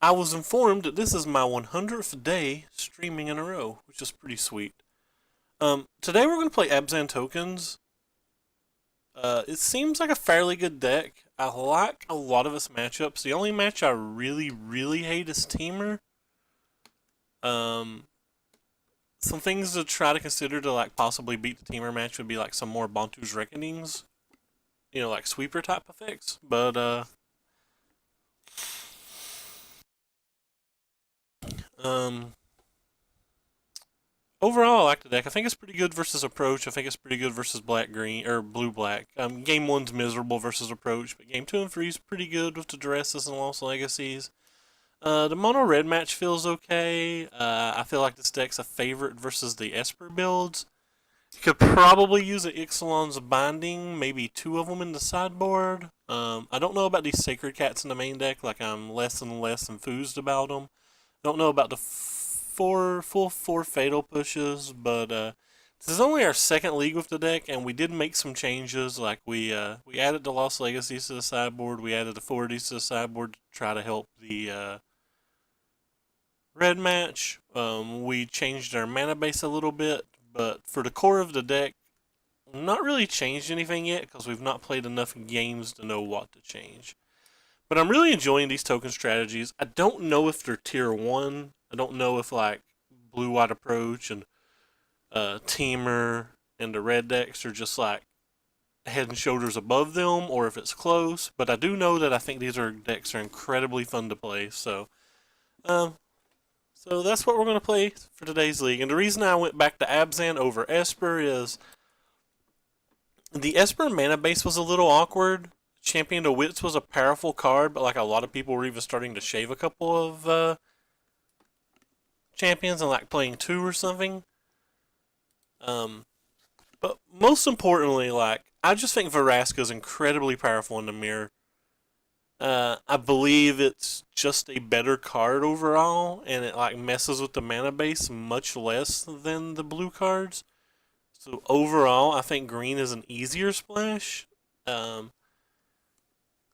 I was informed that this is my 100th day streaming in a row, which is pretty sweet. Today we're going to play Abzan tokens. It seems like a fairly good deck. I like a lot of its matchups. The only match I really hate is Teamer. Um, some things to try to consider to like possibly beat the Teamer match would be like some more Bantu's Reckonings. Like sweeper type effects. But um, overall, I like the deck. I think it's pretty good versus Approach. I think it's pretty good versus Black Green or Blue Black. Game one's miserable versus Approach, but game two and three is pretty good with the Duresses and Lost Legacies. The Mono Red match feels okay. I feel like this deck's a favorite versus the Esper builds. You could probably use an Ixalan's Binding, maybe two of them in the sideboard. I don't know about these Sacred Cats in the main deck. Like I'm less and less enthused about them. Don't know about the full four fatal pushes, but this is only our second league with the deck, and we did make some changes. Like we added the Lost Legacies to the sideboard. We added the 40s to the sideboard to try to help the red match. We changed our mana base a little bit, but for the core of the deck, not really changed anything yet because we've not played enough games to know what to change. But I'm really enjoying these token strategies. I don't know if they're tier 1. I don't know if like Blue White Approach and Teamer and the red decks are just like head and shoulders above them or if it's close. But I do know that I think these decks are incredibly fun to play. Um, so that's what we're going to play for today's league. And the reason I went back to Abzan over Esper is the Esper mana base was a little awkward. Champion of Wits was a powerful card, but like a lot of people were even starting to shave a couple of champions and like playing two or something. But most importantly, like I just think Vraska is incredibly powerful in the mirror. I believe it's just a better card overall, and it like messes with the mana base much less than the blue cards. So overall, I think green is an easier splash.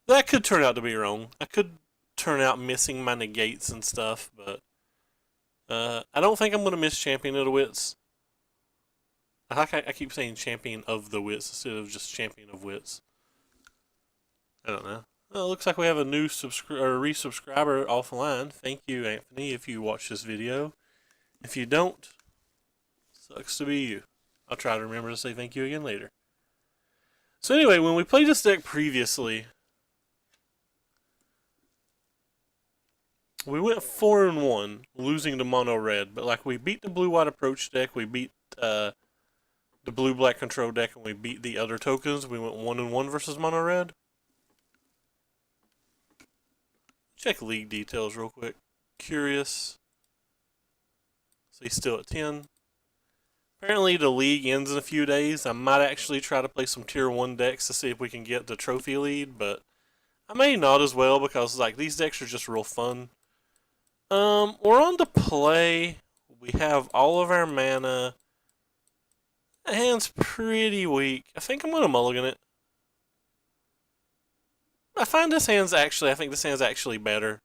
That could turn out to be wrong. I could turn out missing my negates and stuff, but I don't think I'm going to miss Champion of the Wits. I keep saying Champion of the Wits instead of just Champion of Wits. I don't know. Well, it looks like we have a new resubscriber offline. Thank you, Anthony, if you watch this video. If you don't, sucks to be you. I'll try to remember to say thank you again later. So anyway, when we played this deck previously, we went 4-1, losing to Mono Red, but like we beat the Blue White Approach deck, we beat the Blue Black Control deck, and we beat the other tokens. We went 1-1 versus Mono Red. Check league details real quick. Curious. So he's still at 10. Apparently the league ends in a few days. I might actually try to play some tier 1 decks to see if we can get the trophy lead, but I may not as well because like these decks are just real fun. We're on to play. We have all of our mana. The hand's pretty weak. I think I'm gonna mulligan it. I think this hand's actually better.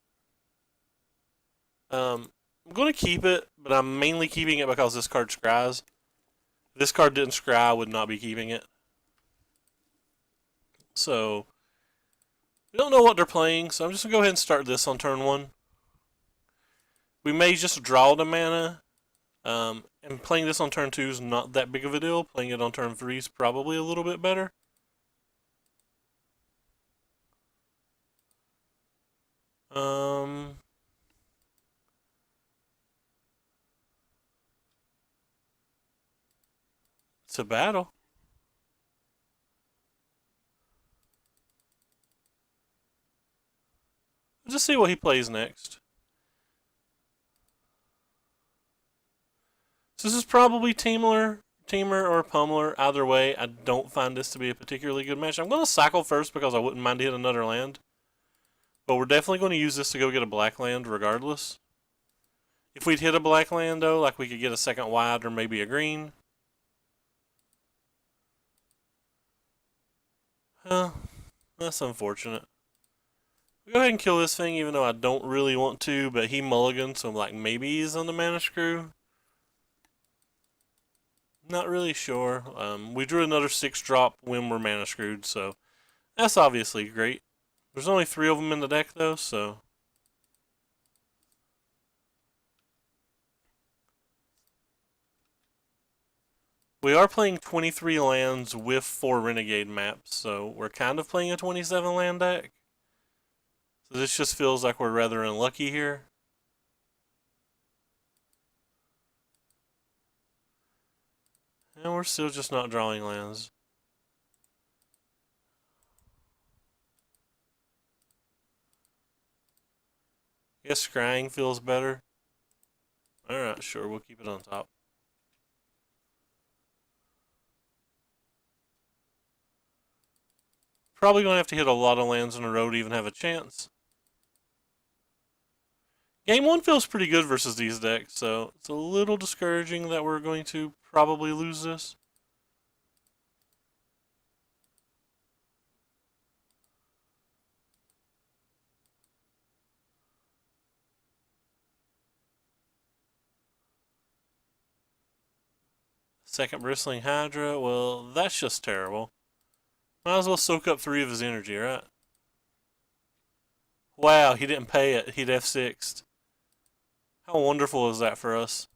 I'm gonna keep it, but I'm mainly keeping it because this card scries. If this card didn't scry, I would not be keeping it. So we don't know what they're playing, so I'm just gonna go ahead and start this on turn 1. We may just draw the mana. And playing this on turn 2 is not that big of a deal. Playing it on turn 3 is probably a little bit better. It's a battle. Let's just see what he plays next. So this is probably Teamer or Pummeler. Either way, I don't find this to be a particularly good match. I'm going to cycle first because I wouldn't mind to hit another land. But we're definitely going to use this to go get a black land regardless. If we'd hit a black land though, like we could get a second white or maybe a green. That's unfortunate. Go ahead and kill this thing, even though I don't really want to, but he mulliganed, so I'm like, maybe he's on the mana screw. Not really sure. We drew another 6-drop when we're mana screwed, so that's obviously great. There's only 3 of them in the deck, though, so. We are playing 23 lands with 4 Renegade maps, so we're kind of playing a 27 land deck. So this just feels like we're rather unlucky here. And we're still just not drawing lands. I guess scrying feels better. Alright, sure, we'll keep it on top. Probably going to have to hit a lot of lands in a row to even have a chance. Game 1 feels pretty good versus these decks, so it's a little discouraging that we're going to probably lose this. Second Bristling Hydra, well, that's just terrible. Might as well soak up 3 of his energy, right? Wow, he didn't pay it. He'd F6'd. How wonderful is that for us?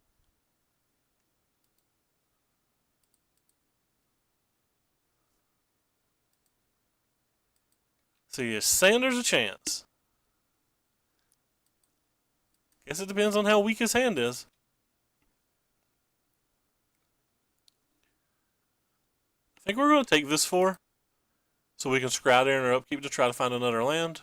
So you're saying there's a chance. Guess it depends on how weak his hand is. I think we're going to take this 4. So we can scry there in our upkeep to try to find another land.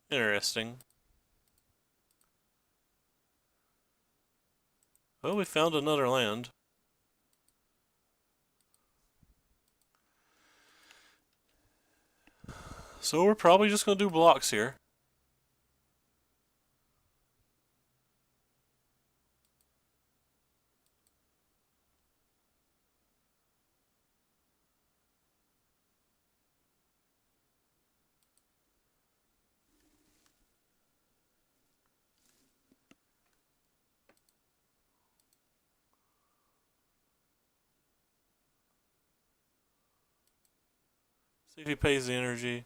Interesting. Well, we found another land. So we're probably just going to do blocks here. See if he pays the energy.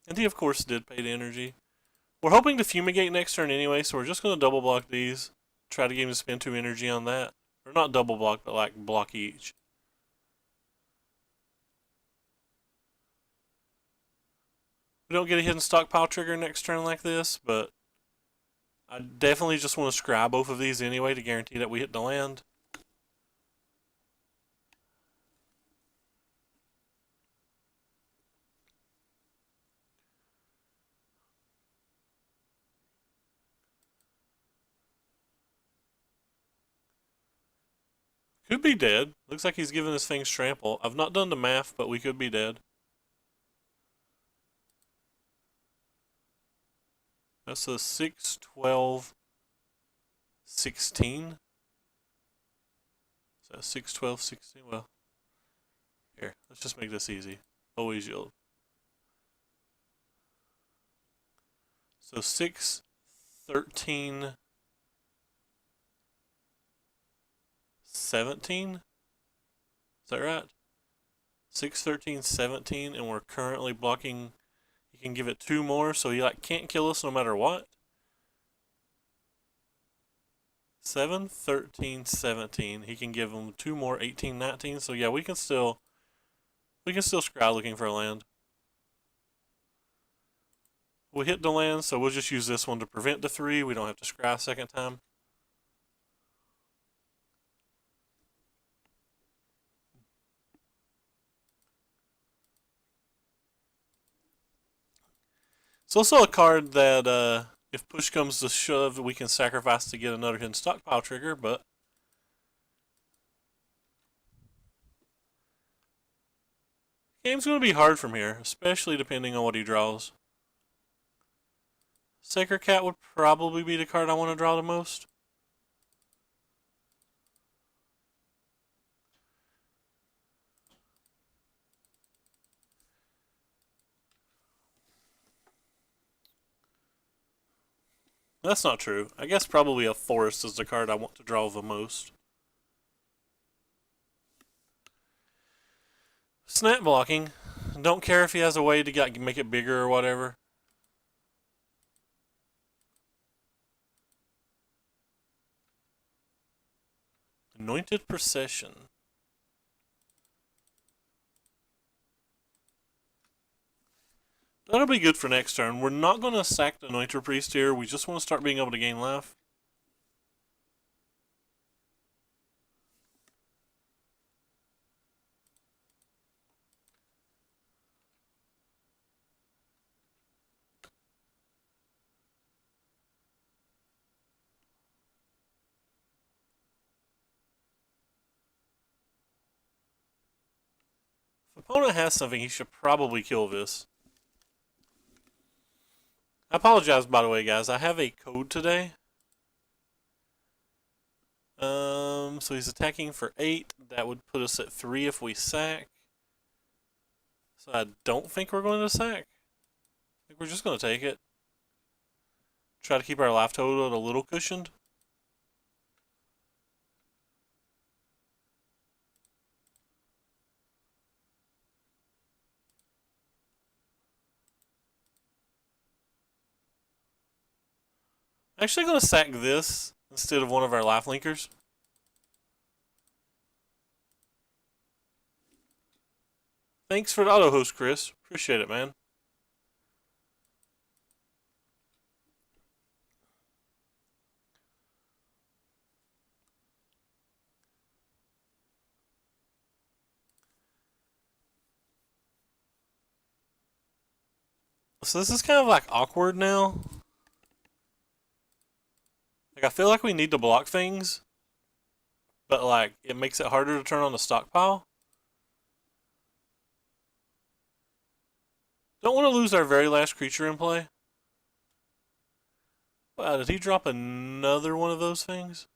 And he, of course, did pay the energy. We're hoping to fumigate next turn anyway, so we're just going to double block these. Try to get him to spend 2 energy on that. Or not double block, but like block each. We don't get a hidden stockpile trigger next turn like this, but I definitely just want to scry both of these anyway to guarantee that we hit the land. Could be dead. Looks like he's giving this thing trample. I've not done the math, but we could be dead. That's a 6, 12, 16. So 6, 12, 16. Well, here, let's just make this easy. Always yield. So 6, 13, 17? Is that right? 6, 13, 17, and we're currently blocking. He can give it 2 more, so he like can't kill us no matter what. 7, 13, 17. He can give him 2 more, 18, 19. So yeah, we can still scry looking for a land. We hit the land, so we'll just use this one to prevent the 3. We don't have to scry a second time. It's also a card that, if push comes to shove, we can sacrifice to get another hidden stockpile trigger, but game's going to be hard from here, especially depending on what he draws. Sacred Cat would probably be the card I want to draw the most. That's not true. I guess probably a forest is the card I want to draw the most. Snap blocking. Don't care if he has a way to make it bigger or whatever. Anointed Procession. That'll be good for next turn. We're not going to sack the Anointed Priest here. We just want to start being able to gain life. If opponent has something, he should probably kill this. I apologize, by the way, guys. I have a code today. So he's attacking for 8. That would put us at 3 if we sack. So I don't think we're going to sack. I think we're just going to take it. Try to keep our life total a little cushioned. I'm actually going to sack this instead of one of our life linkers. Thanks for the auto host, Chris. Appreciate it, man. So this is kind of like awkward now. Like I feel like we need to block things, but like it makes it harder to turn on the stockpile. Don't want to lose our very last creature in play. Wow, did he drop another one of those things?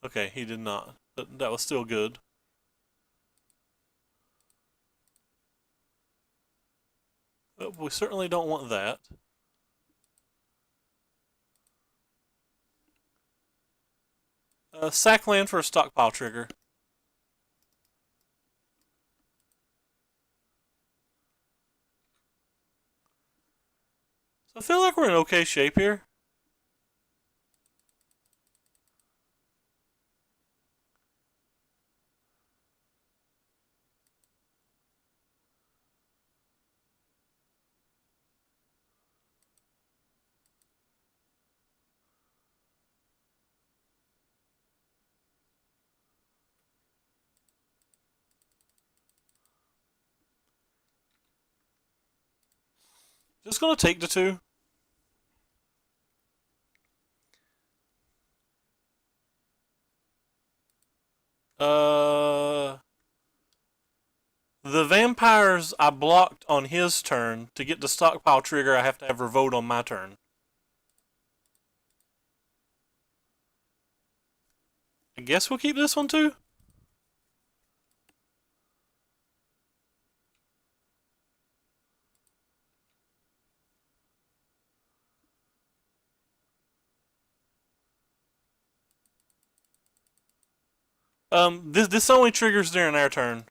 Okay, he did not. But that was still good. But we certainly don't want that. Sack land for a stockpile trigger. So I feel like we're in okay shape here. Just gonna take the 2. The vampires I blocked on his turn. To get the stockpile trigger, I have to have revolt on my turn. I guess we'll keep this one too. This only triggers during our turn.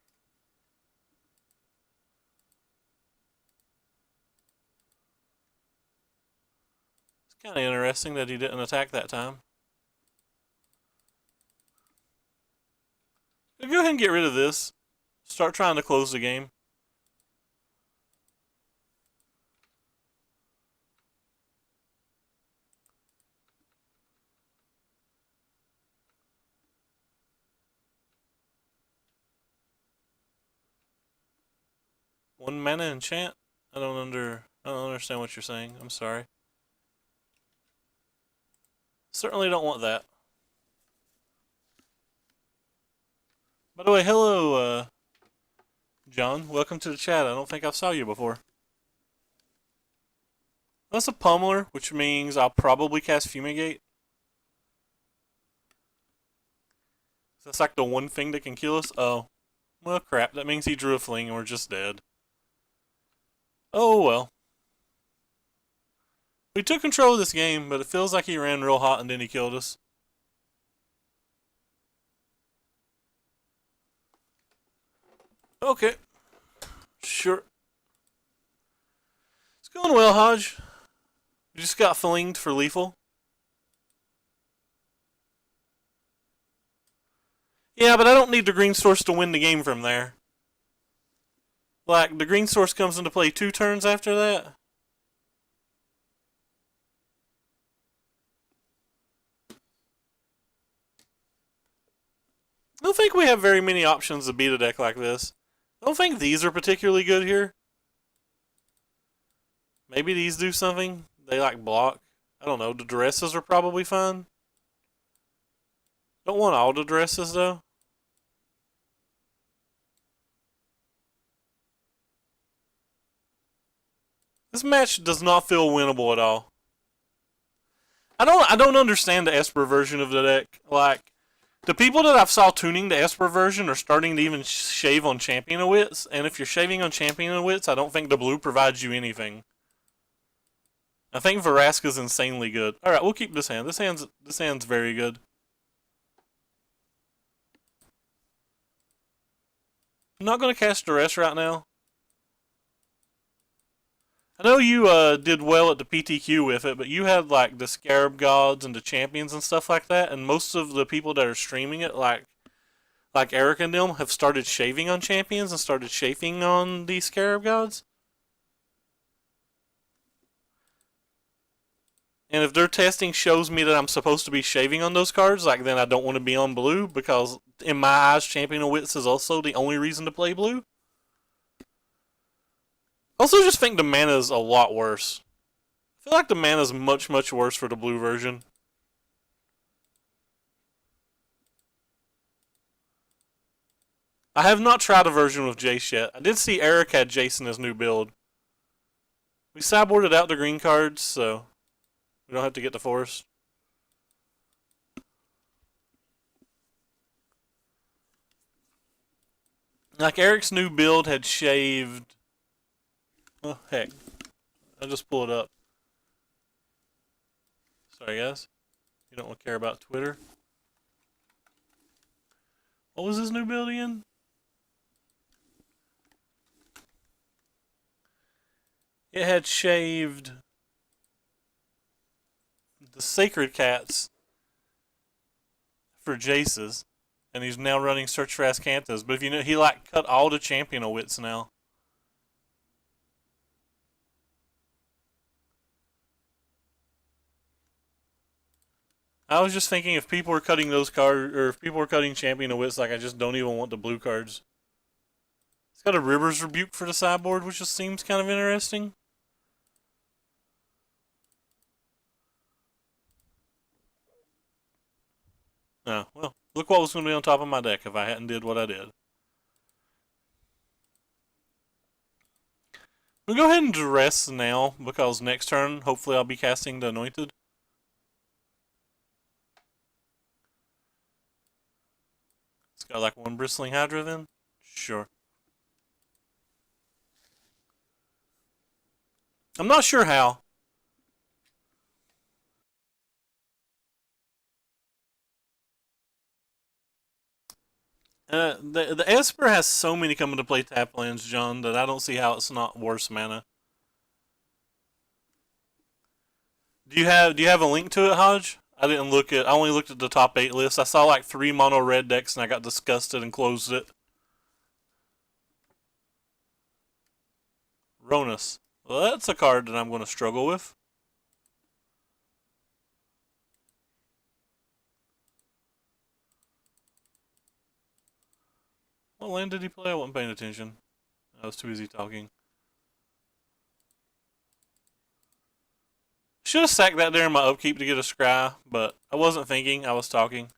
It's kind of interesting that he didn't attack that time. Go ahead and get rid of this. Start trying to close the game. One mana enchant? I don't understand what you're saying. I'm sorry. Certainly don't want that. By the way, hello, John. Welcome to the chat. I don't think I've saw you before. That's a pummeler, which means I'll probably cast Fumigate. That's like the one thing that can kill us? Oh. Well, crap. That means he drew a fling and we're just dead. Oh, well. We took control of this game, but it feels like he ran real hot and then he killed us. Okay. Sure. It's going well, Hodge. We just got flinged for lethal. Yeah, but I don't need the green source to win the game from there. Like, the green source comes into play 2 turns after that. I don't think we have very many options to beat a deck like this. I don't think these are particularly good here. Maybe these do something. They like block. I don't know. The dresses are probably fine. Don't want all the dresses though. This match does not feel winnable at all. I don't understand the Esper version of the deck. Like, the people that I've saw tuning the Esper version are starting to even shave on Champion of Wits, and if you're shaving on Champion of Wits, I don't think the blue provides you anything. I think Vraska's insanely good. Alright, we'll keep this hand. This hand's very good. I'm not going to cast Duress right now. I know you did well at the PTQ with it, but you had like the Scarab Gods and the Champions and stuff like that, and most of the people that are streaming it, like Eric and them, have started shaving on Champions and started chafing on the Scarab Gods. And if their testing shows me that I'm supposed to be shaving on those cards, like then I don't want to be on blue, because in my eyes, Champion of Wits is also the only reason to play blue. Also, just think the mana is a lot worse. I feel like the mana is much, much worse for the blue version. I have not tried a version with Jace yet. I did see Eric had Jace in his new build. We sideboarded out the green cards, so we don't have to get the forest. Like, Eric's new build had shaved... Oh, heck. I'll just pull it up. Sorry, guys. You don't care about Twitter. What was his new build again? It had shaved the Sacred Cats for Jace's, and he's now running Search for Ascanthus. But if you know, he like cut all the Champion of Wits now. I was just thinking if people were cutting those cards, or if people were cutting Champion of Wits, like I just don't even want the blue cards. It's got a River's Rebuke for the sideboard, which just seems kind of interesting. Oh, well, look what was going to be on top of my deck if I hadn't did what I did. We'll go ahead and Duress now, because next turn, hopefully I'll be casting the Anointed. It's got like one Bristling Hydra then? Sure. I'm not sure how. The Esper has so many coming to play tap lands, John, that I don't see how it's not worse mana. Do you have a link to it, Hodge? I didn't look at. I only looked at the top 8 list. I saw like 3 mono red decks, and I got disgusted and closed it. Ronus. Well, that's a card that I'm going to struggle with. What land did he play? I wasn't paying attention. I was too busy talking. Should have sacked that there in my upkeep to get a scry, but I wasn't thinking, I was talking.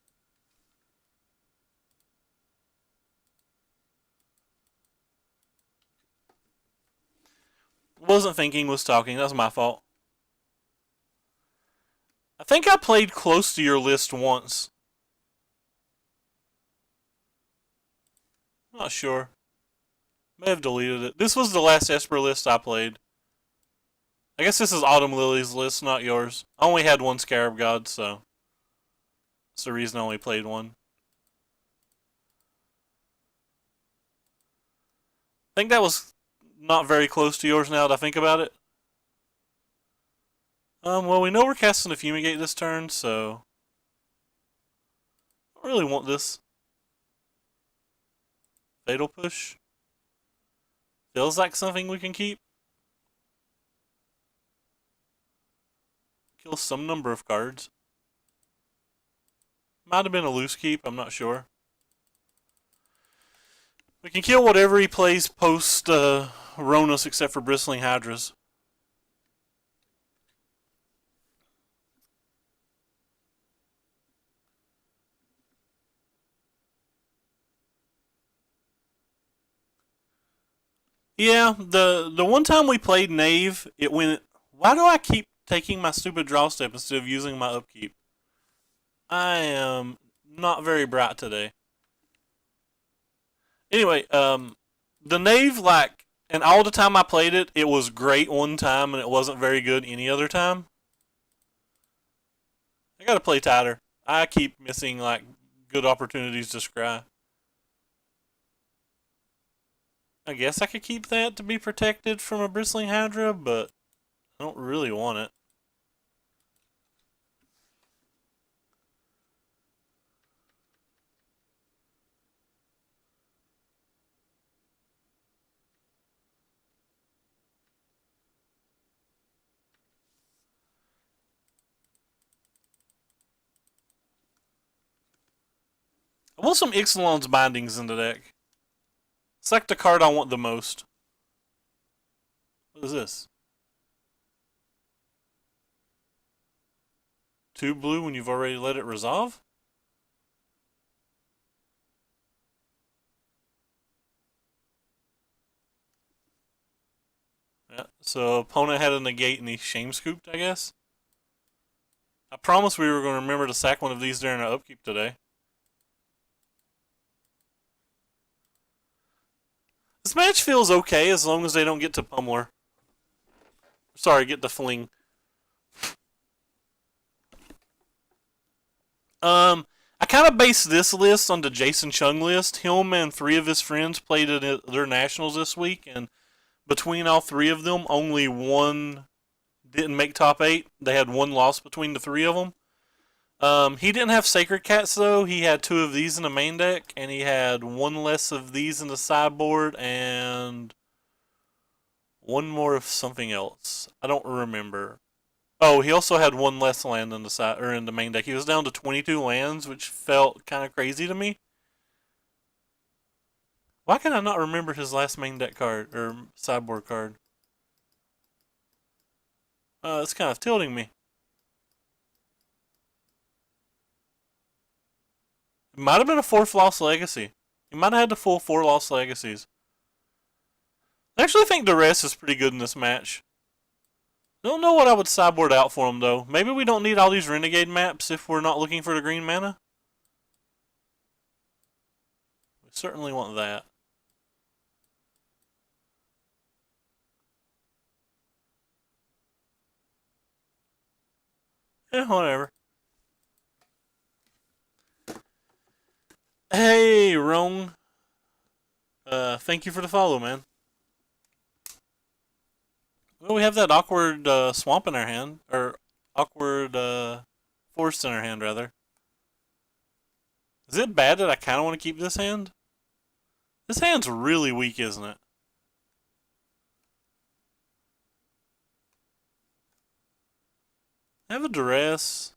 Wasn't thinking, was talking. That's my fault. I think I played close to your list once. Not sure. May have deleted it. This was the last Esper list I played. I guess this is Autumn Lily's list, not yours. I only had one Scarab God, so that's the reason I only played one. I think that was not very close to yours now that I think about it. Well, we know we're casting a Fumigate this turn, so I don't really want this. Fatal Push. Feels like something we can keep. Kill some number of cards. Might have been a loose keep, I'm not sure. We can kill whatever he plays post Ronus except for Bristling Hydras. Yeah, the one time we played Knave, it went. Why do I keep taking my stupid draw step instead of using my upkeep? I am not very bright today. Anyway, the Knave, like, and all the time I played it, it was great one time and it wasn't very good any other time. I gotta play tighter. I keep missing, like, good opportunities to scry. I guess I could keep that to be protected from a Bristling Hydra, but I don't really want it. I want some Ixalan's Bindings in the deck. It's like the card I want the most. What is this? 2 blue when you've already let it resolve? Yeah, so opponent had a negate and he shame scooped, I guess. I promised we were going to remember to sack one of these during our upkeep today. This match feels okay as long as they don't get to Pummeler. Sorry, get to Fling. I kind of based this list on the Jason Chung list. Him and 3 of his friends played at their nationals this week, and between all 3 of them, only one didn't make top 8. They had 1 loss between the 3 of them. He didn't have Sacred Cats though. He had 2 of these in the main deck, and he had 1 less of these in the sideboard, and 1 more of something else. I don't remember. Oh, he also had 1 less land in the side or in the main deck. He was down to 22 lands, which felt kind of crazy to me. Why can I not remember his last main deck card or sideboard card? It's kind of tilting me. It might have been a 4th Lost Legacy. He might have had the full 4 Lost Legacies. I actually think Duress is pretty good in this match. Don't know what I would sideboard out for him, though. Maybe we don't need all these Renegade maps if we're not looking for the green mana. We certainly want that. Eh, whatever. Hey, Rome. Thank you for the follow, man. Well, we have that awkward swamp in our hand. Or awkward forest in our hand, rather. Is it bad that I kind of want to keep this hand? This hand's really weak, isn't it? I have a Duress.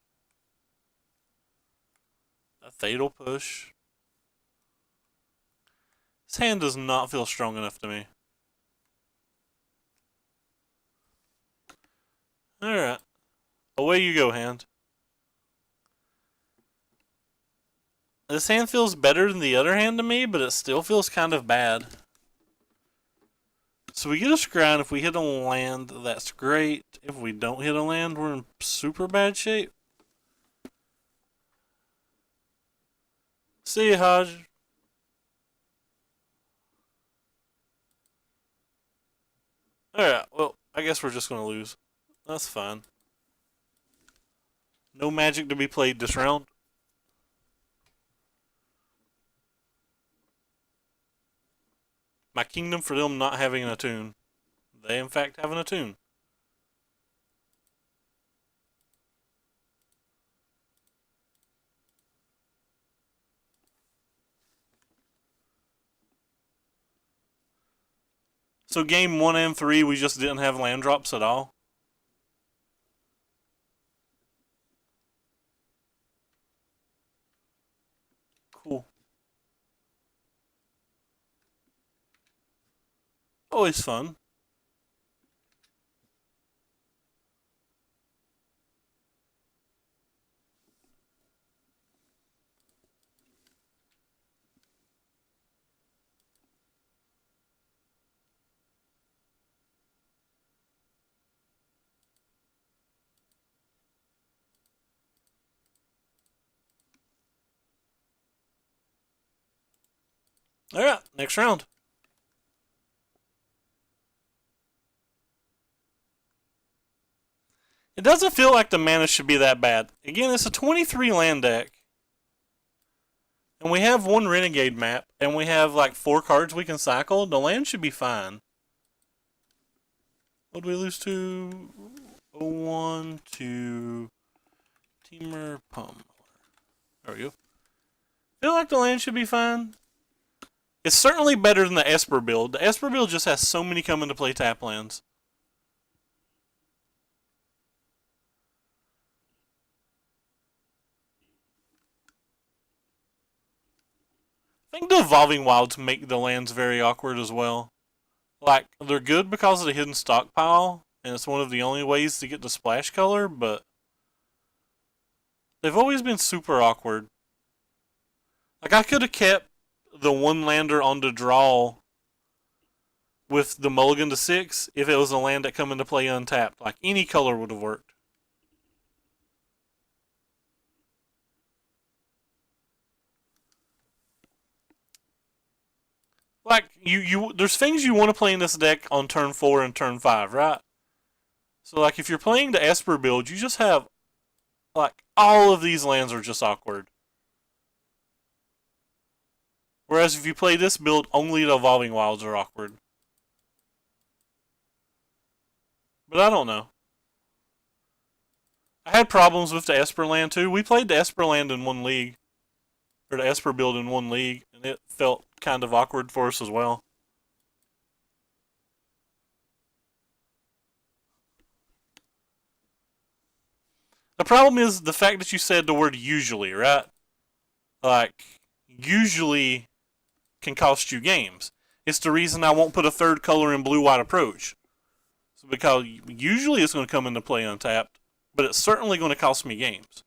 A Fatal Push. This hand does not feel strong enough to me. Alright. Away you go, hand. This hand feels better than the other hand to me, but it still feels kind of bad. So we get a scry, and if we hit a land, that's great. If we don't hit a land, we're in super bad shape. See you, Hodge. Alright, well, I guess we're just going to lose. That's fine. No magic to be played this round. My kingdom for them not having an attune. They in fact have an attune. So game 1 and 3 we just didn't have land drops at all. Cool. Always fun. Alright, next round. It doesn't feel like the mana should be that bad. Again, it's a 23 land deck. And we have one Renegade map, and we have like 4 cards we can cycle. The land should be fine. What did we lose to? 0-1 to Teamer Pummeler. There we go. Feel like the land should be fine. It's certainly better than the Esper build. The Esper build just has so many come into play tap lands. I think the Evolving Wilds make the lands very awkward as well. Like, they're good because of the hidden stockpile, and it's one of the only ways to get the splash color, but they've always been super awkward. Like, I could have kept the one lander on the draw with the mulligan to 6 if it was a land that come into play untapped. Like, any color would have worked. Like, there's things you want to play in this deck on turn 4 and turn 5, right? So, like, if you're playing the Esper build, you just have, like, all of these lands are just awkward. Whereas if you play this build, only the Evolving Wilds are awkward. But I don't know. I had problems with the Esper land too. We played the Esper land in one league. Or the Esper build in one league, and it felt kind of awkward for us as well. The problem is the fact that you said the word usually, right? Like, usually can cost you games. It's the reason I won't put a third color in blue-white approach. So because usually it's going to come into play untapped, but it's certainly going to cost me games.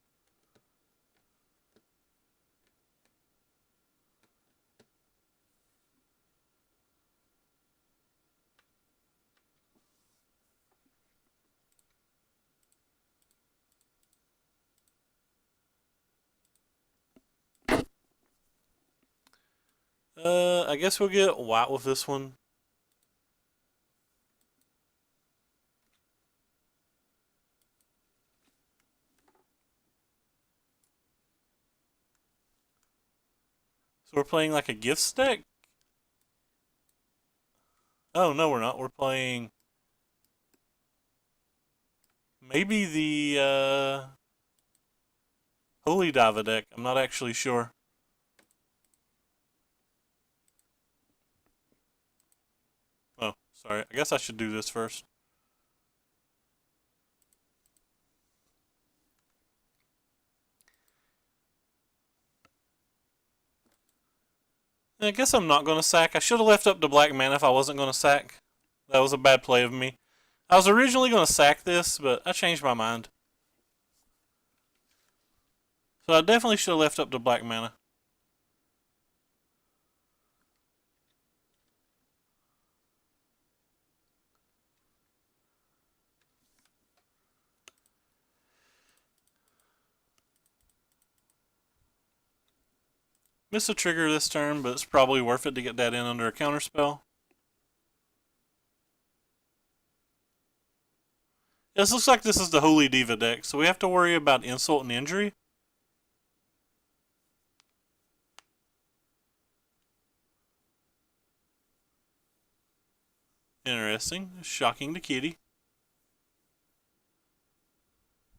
I guess we'll get white with this one. So we're playing like a gifts deck? Oh, no, we're not. We're playing maybe the Holy Diva deck. I'm not actually sure. Oh, sorry. I guess I should do this first. I guess I'm not going to sack. I should have left up the black mana if I wasn't going to sack. That was a bad play of me. I was originally going to sack this, but I changed my mind. So I definitely should have left up the black mana. Missed a trigger this turn, but it's probably worth it to get that in under a counterspell. This looks like this is the Holy Diva deck, so we have to worry about insult and injury. Interesting. Shocking to Kitty.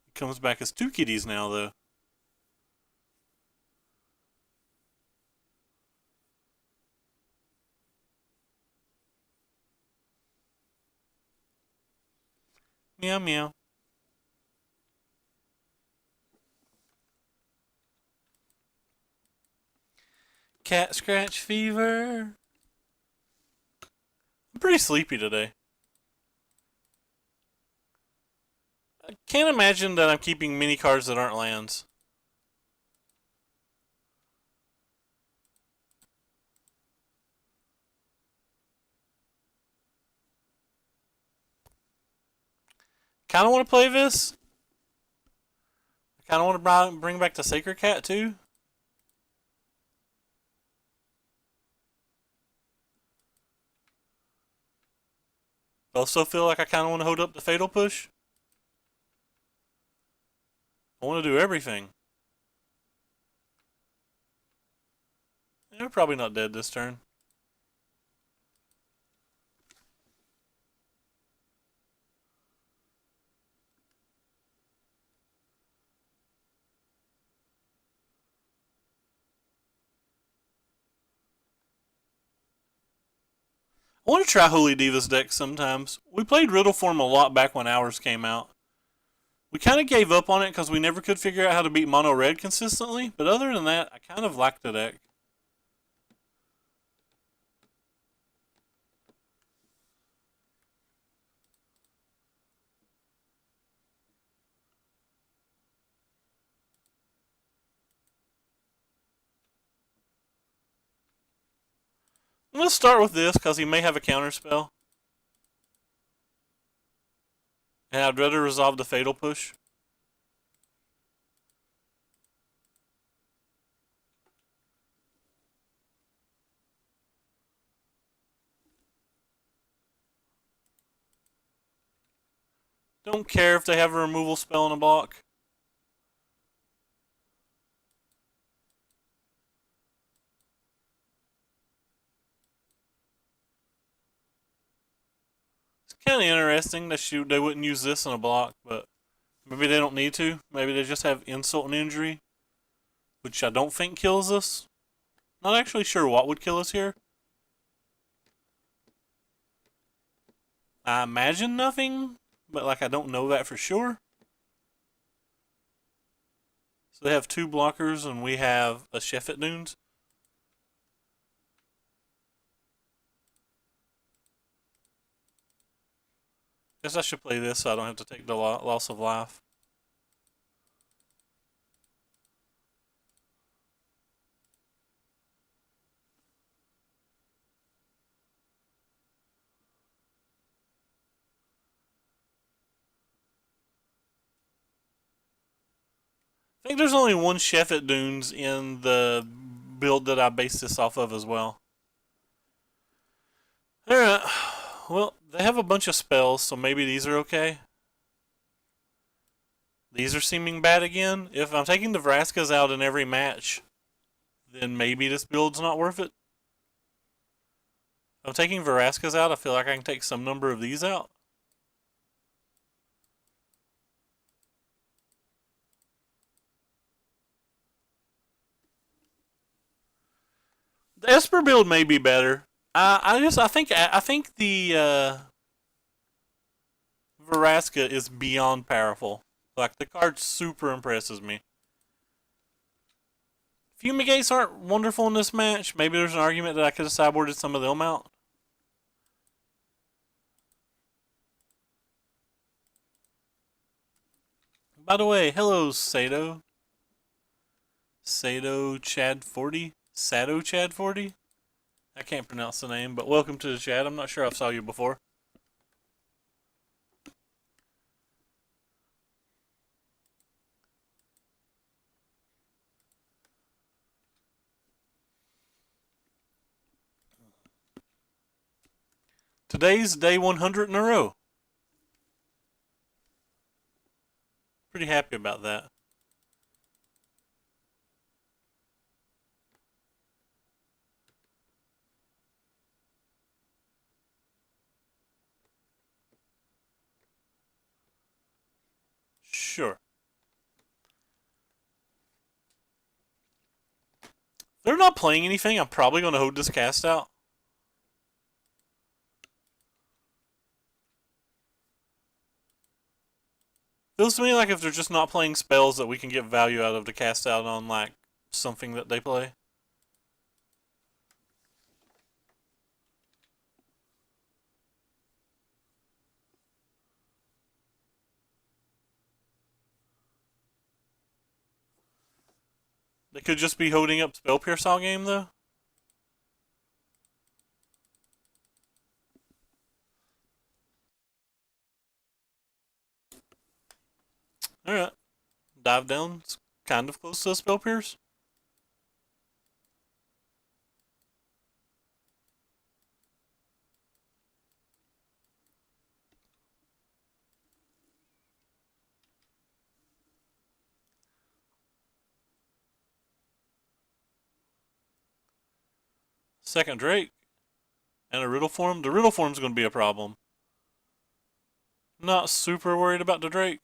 It comes back as 2 kitties now, though. Meow meow. Cat scratch fever. I'm pretty sleepy today. I can't imagine that I'm keeping mini cards that aren't lands. Kind of want to play this. I kind of want to bring back the Sacred Cat too. I also feel like I kind of want to hold up the Fatal Push. I want to do everything. They're probably not dead this turn. I want to try Holy Diva's deck sometimes. We played Riddle Form a lot back when ours came out. We kind of gave up on it because we never could figure out how to beat Mono Red consistently, but other than that, I kind of like the deck. Let's start with this because he may have a counter spell. And I'd rather resolve the Fatal Push. Don't care if they have a removal spell in a block. It's kind of interesting that they wouldn't use this in a block, but maybe they don't need to. Maybe they just have insult and injury, which I don't think kills us. Not actually sure what would kill us here. I imagine nothing, but like I don't know that for sure. So they have 2 blockers and we have a Chef at Dunes. Guess I should play this so I don't have to take the loss of life. I think there's only one Chef at Dunes in the build that I based this off of as well. Alright. Well, they have a bunch of spells, so maybe these are okay. These are seeming bad again. If I'm taking the Vraskas out in every match, then maybe this build's not worth it. If I'm taking Vraskas out, I feel like I can take some number of these out. The Esper build may be better. I think the Vraska is beyond powerful. Like the card super impresses me. Fumigates aren't wonderful in this match. Maybe there's an argument that I could have sideboarded some of them out. By the way, hello Sato. Sato Chad 40. Sato Chad 40. I can't pronounce the name, but welcome to the chat. I'm not sure I've saw you before. Today's day 100 in a row. Pretty happy about that. Sure. If they're not playing anything, I'm probably going to hold this cast out. Feels to me like if they're just not playing spells that we can get value out of to cast out on, like, something that they play. They could just be holding up Spell Pierce all game, though. Alright. Dive down. It's kind of close to a Spell Pierce. Second Drake. And a Riddle Form. The Riddle Form's going to be a problem. Not super worried about the Drake.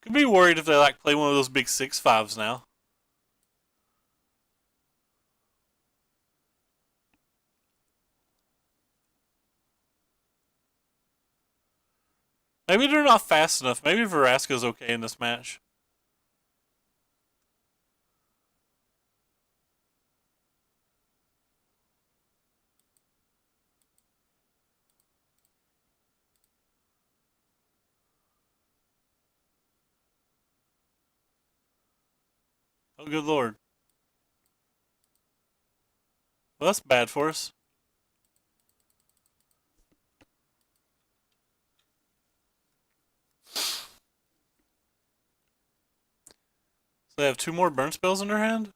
Could be worried if they like play one of those big 6/5s now. Maybe they're not fast enough. Maybe Veraska's okay in this match. Oh, good lord. Well, that's bad for us. So they have 2 more burn spells in their hand?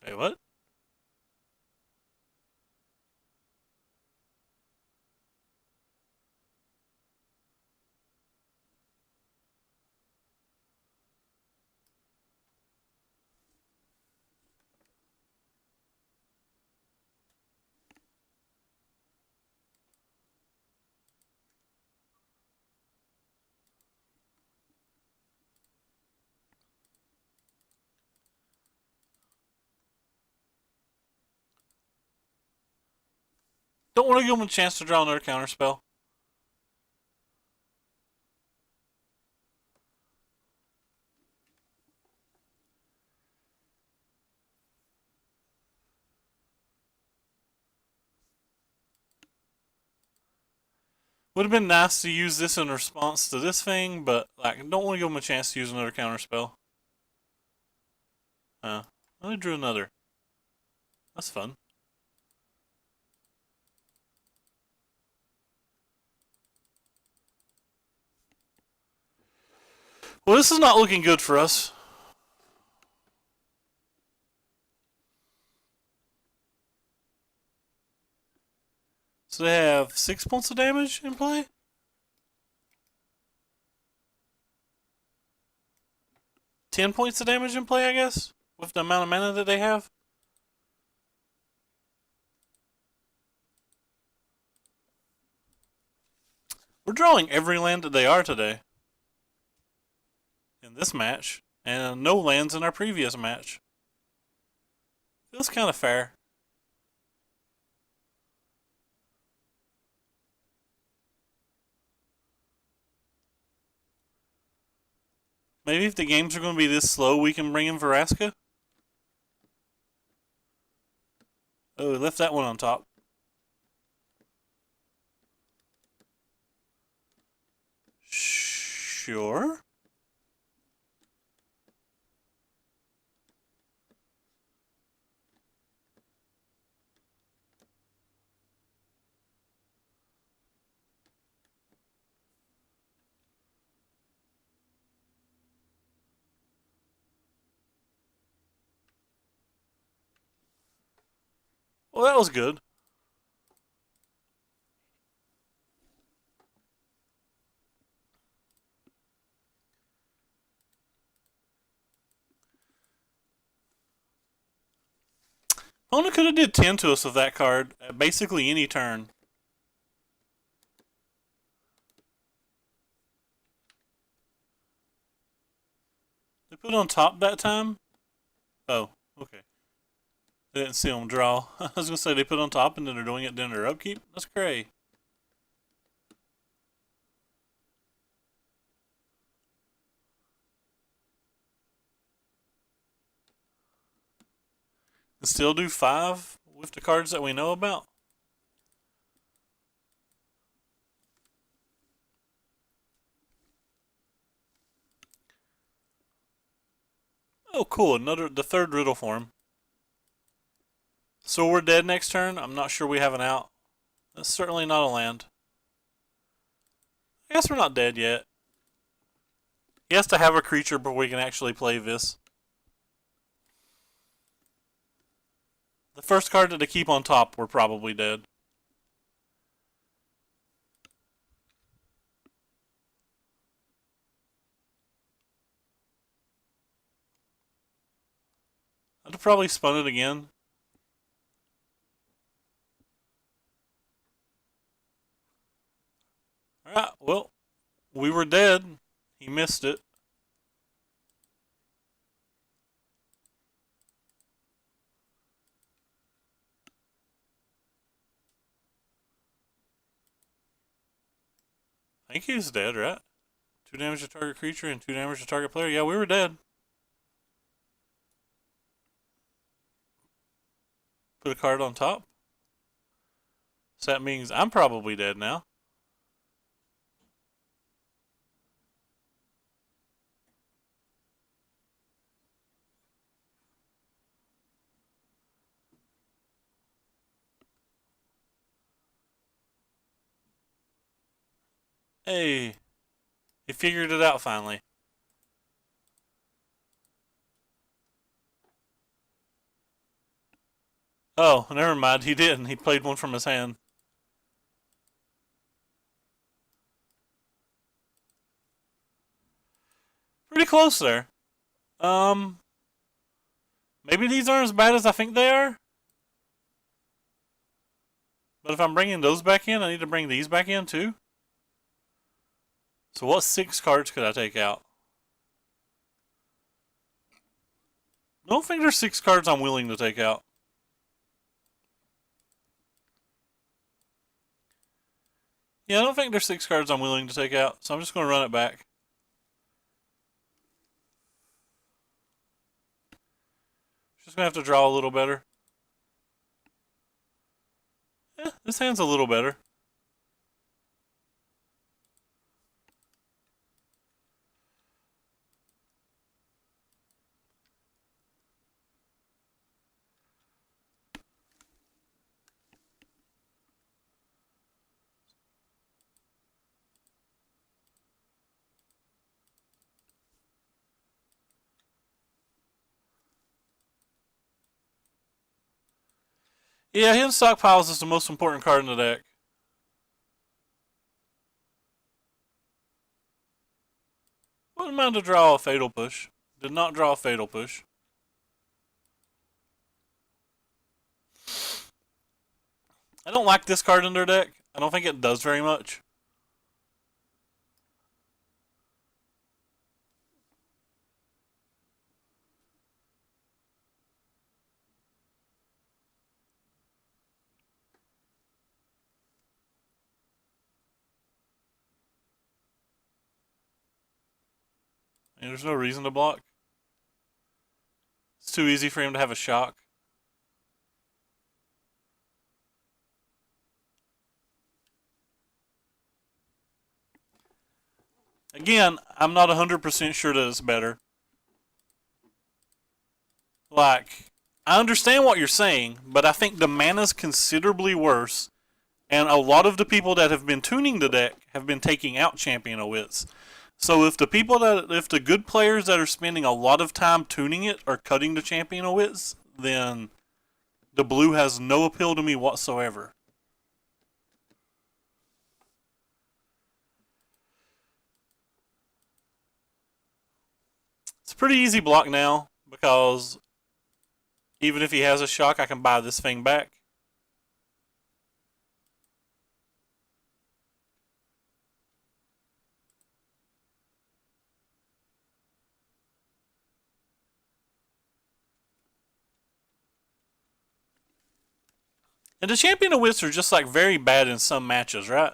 Wait, what? Don't want to give them a chance to draw another counter spell. Would have been nice to use this in response to this thing, but like, don't want to give them a chance to use another counter spell. I drew another. That's fun. Well, this is not looking good for us. So they have 6 points of damage in play? $10 of damage in play, I guess, with the amount of mana that they have. We're drawing every land that they are today in this match, and no lands in our previous match. Feels kind of fair. Maybe if the games are going to be this slow, we can bring in Veraska. Oh, we left that one on top. Sure. Well, that was good. Opponent could have did 10 to us with that card at basically any turn. They put on top that time? Oh, okay. I didn't see them draw. I was going to say they put on top and then they're doing it during their upkeep? That's great. And still do 5 with the cards that we know about? Oh, cool. The third riddle form. So we're dead next turn? I'm not sure we have an out. That's certainly not a land. I guess we're not dead yet. He has to have a creature before we can actually play this. The first card that they keep on top, we're probably dead. I'd have probably spun it again. Alright, well, we were dead. He missed it. I think he's dead, right? 2 damage to target creature and 2 damage to target player. Yeah, we were dead. Put a card on top. So that means I'm probably dead now. Hey, he figured it out finally. Oh, never mind. He didn't. He played one from his hand. Pretty close there. Maybe these aren't as bad as I think they are. But if I'm bringing those back in, I need to bring these back in too. So what 6 cards could I take out? I don't think there's 6 cards I'm willing to take out. Yeah, I don't think there's 6 cards I'm willing to take out, so I'm just going to run it back. Just going to have to draw a little better. Yeah, this hand's a little better. Yeah, hidden stockpiles is the most important card in the deck. Wouldn't mind to draw a Fatal Push. Did not draw a Fatal Push. I don't like this card in their deck. I don't think it does very much. And there's no reason to block. It's too easy for him to have a shock. Again, I'm not 100% sure that it's better. Like, I understand what you're saying, but I think the mana's considerably worse. And a lot of the people that have been tuning the deck have been taking out Champion of Wits. So if the good players that are spending a lot of time tuning it are cutting the Champion of Wits, then The blue has no appeal to me whatsoever. It's a pretty easy block now because even if he has a shock, I can buy this thing back. And the Champion of Wits are just like very bad in some matches, right?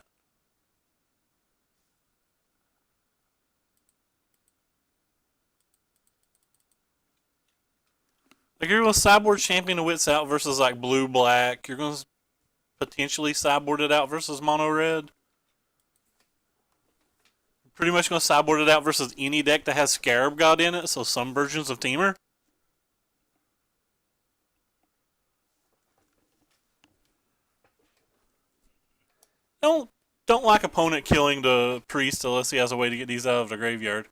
Like you're going to sideboard Champion of Wits out versus like blue black. You're going to potentially sideboard it out versus mono red. Pretty much going to sideboard it out versus any deck that has Scarab God in it, so some versions of Teamer. Don't like opponent killing the priest unless he has a way to get these out of the graveyard.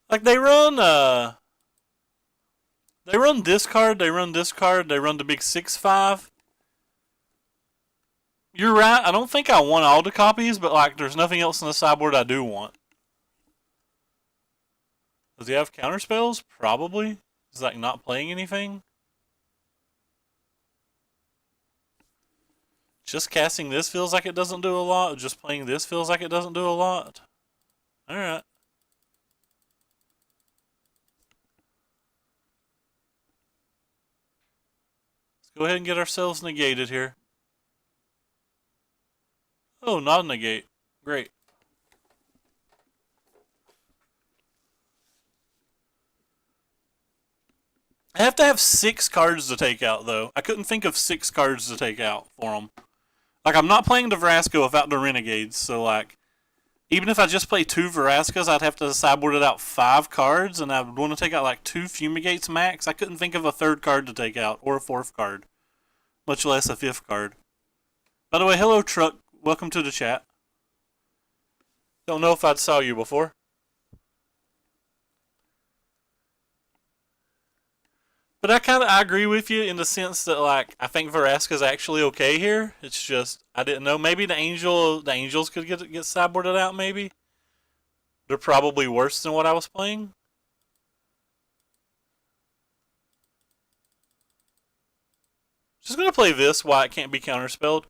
Like they run discard, they run discard, they run the big 6/5. You're right, I don't think I want all the copies, but like there's nothing else in the sideboard I do want. Does he have counter spells? Probably. He's like not playing anything. Just casting this feels like it doesn't do a lot. Just playing this feels like it doesn't do a lot. Alright. Let's go ahead and get ourselves negated here. Oh, not a negate. Great. I have to have 6 cards to take out, though. I couldn't think of 6 cards to take out for them. Like, I'm not playing the Verasco without the Renegades, so, like, even if I just play 2 Verascas, I'd have to sideboard it out 5 cards, and I would want to take out, like, 2 Fumigates max. I couldn't think of a 3rd card to take out, or a 4th card. Much less a 5th card. By the way, hello, Truck. Welcome to the chat. Don't know if I'd saw you before. But I agree with you in the sense that like I think Verasca's actually okay here. It's just I didn't know. Maybe the Angels could get sideboarded out. Maybe they're probably worse than what I was playing. Just gonna play this. Why it can't be counterspelled.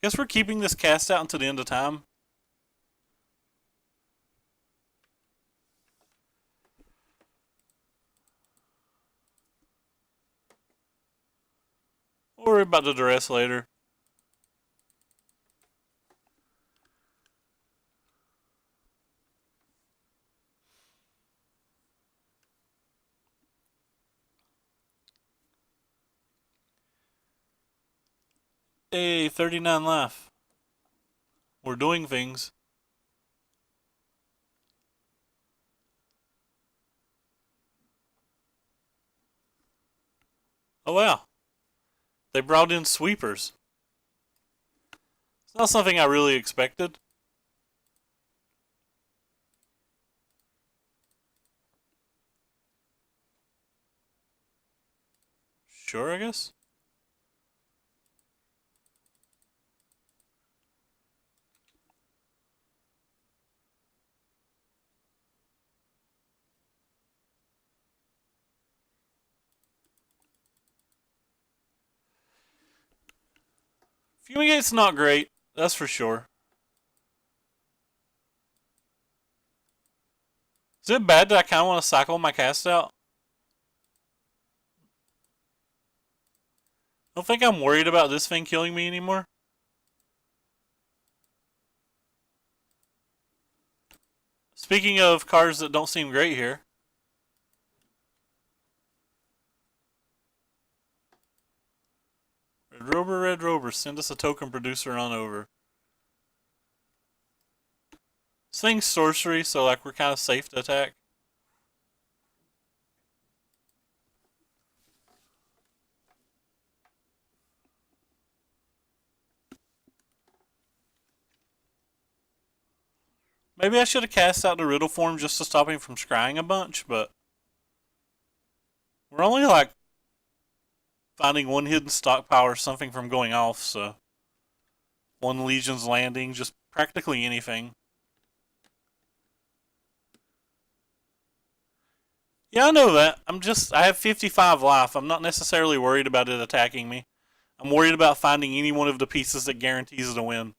Guess we're keeping this cast out until the end of time. We'll worry about the duress later. Hey, 39 life. We're doing things. Oh wow. They brought in sweepers. It's not something I really expected. Sure, I guess. Fumigate's not great, that's for sure. Is it bad that I kind of want to cycle my cast out? I don't think I'm worried about this thing killing me anymore. speaking of cards that don't seem great here. Red Rover, send us a token producer on over. This thing's sorcery, so like we're kind of safe to attack. Maybe I should have cast out the Riddle form just to stop him from scrying a bunch, but we're only like finding one hidden stockpile or something from going off, so one Legion's landing, just practically anything. Yeah, I know that. I have 55 life. I'm not necessarily worried about it attacking me. I'm worried about finding any one of the pieces that guarantees it a win.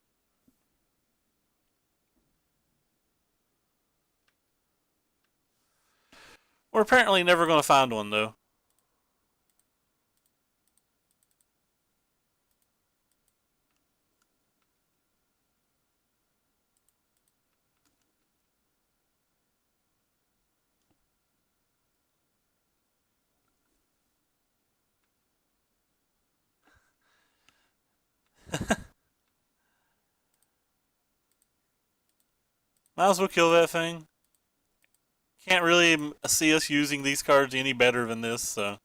We're apparently never going to find one, though. Might as well kill that thing. Can't really see us using these cards any better than this, so.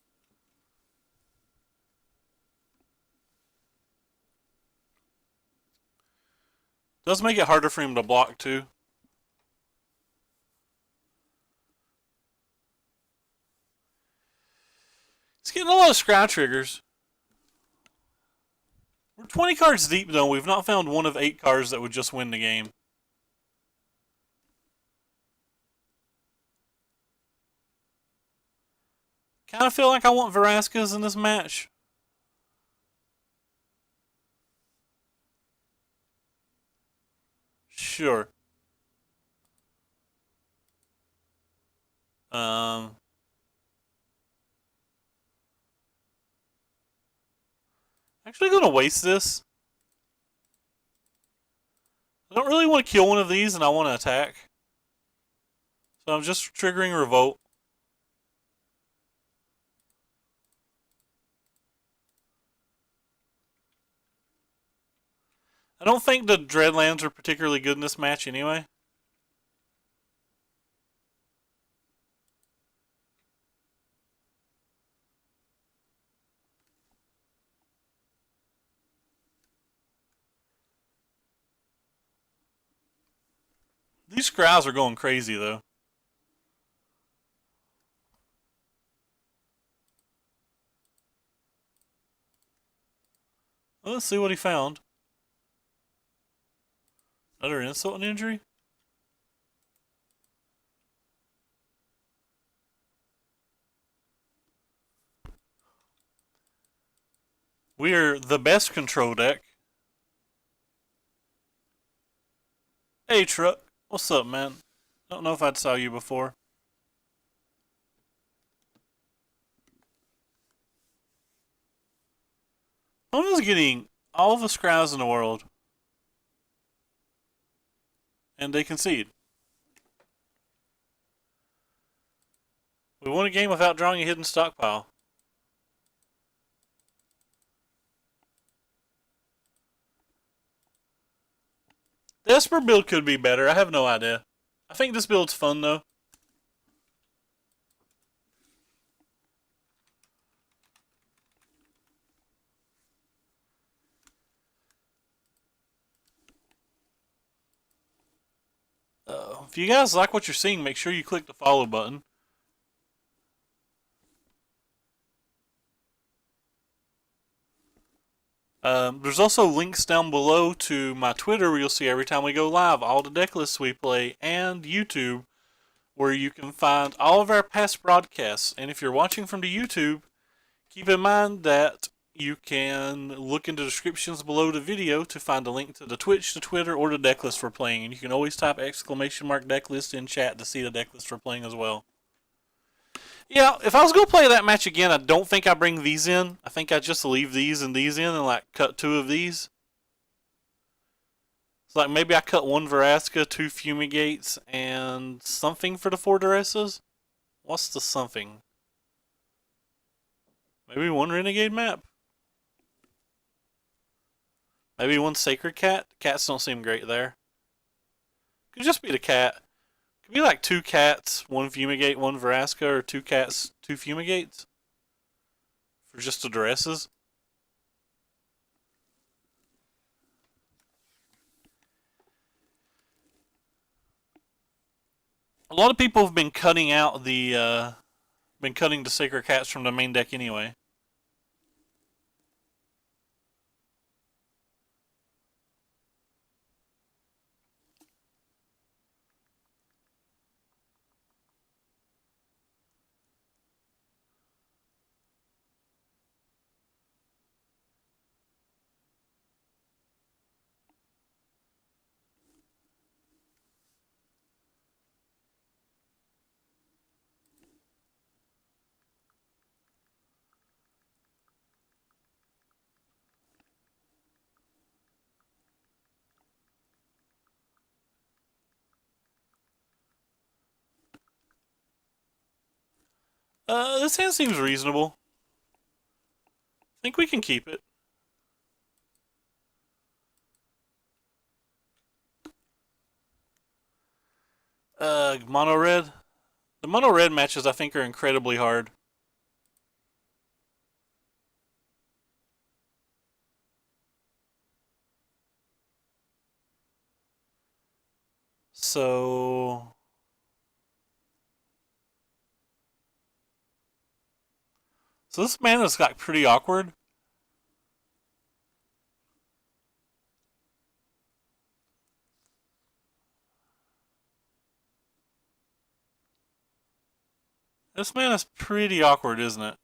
Does make it harder for him to block, too. He's getting a lot of scry triggers. We're 20 cards deep, though. We've not found one of 8 cards that would just win the game. Kind of feel like I want Velasquez in this match. Sure. Actually gonna waste this. I don't really want to kill one of these and I want to attack. So I'm just triggering Revolt. I don't think the Dreadlands are particularly good in this match anyway. These scries are going crazy, though. Well, let's see what he found. Another insult and injury? We are the best control deck. Hey, Truck. What's up, man? Don't know if I'd saw you before. Opponent's getting all the scries in the world. And they concede. We won a game without drawing a hidden stockpile. The Esper build could be better. I have no idea. I think this build's fun, though. If you guys like what you're seeing, make sure you click the follow button. There's also links down below to my Twitter where you'll see every time we go live, all the deck lists we play, and YouTube where you can find all of our past broadcasts. And if you're watching from the YouTube, keep in mind that you can look in the descriptions below the video to find a link to the Twitch, the Twitter, or the deck list we're playing. And you can always type !deck list in chat to see the deck list we're playing as well. Yeah, if I was going to play that match again, I don't think I bring these in. I think I just leave these and cut 2 of these. As So like maybe I cut one Veraska, two Fumigates, and something for the four duresses? What's the something? Maybe one Renegade map? Maybe one Sacred Cat? Cats don't seem great there. Could just be the cat. Could be like two cats, one Fumigate, one Veraska, or two cats, two Fumigates. For just the duresses. A lot of people have been cutting out the Sacred Cats from the main deck anyway. This hand seems reasonable. I think we can keep it. Mono red. The mono red matches I think are incredibly hard. So this mana's got pretty awkward. This mana's pretty awkward, isn't it?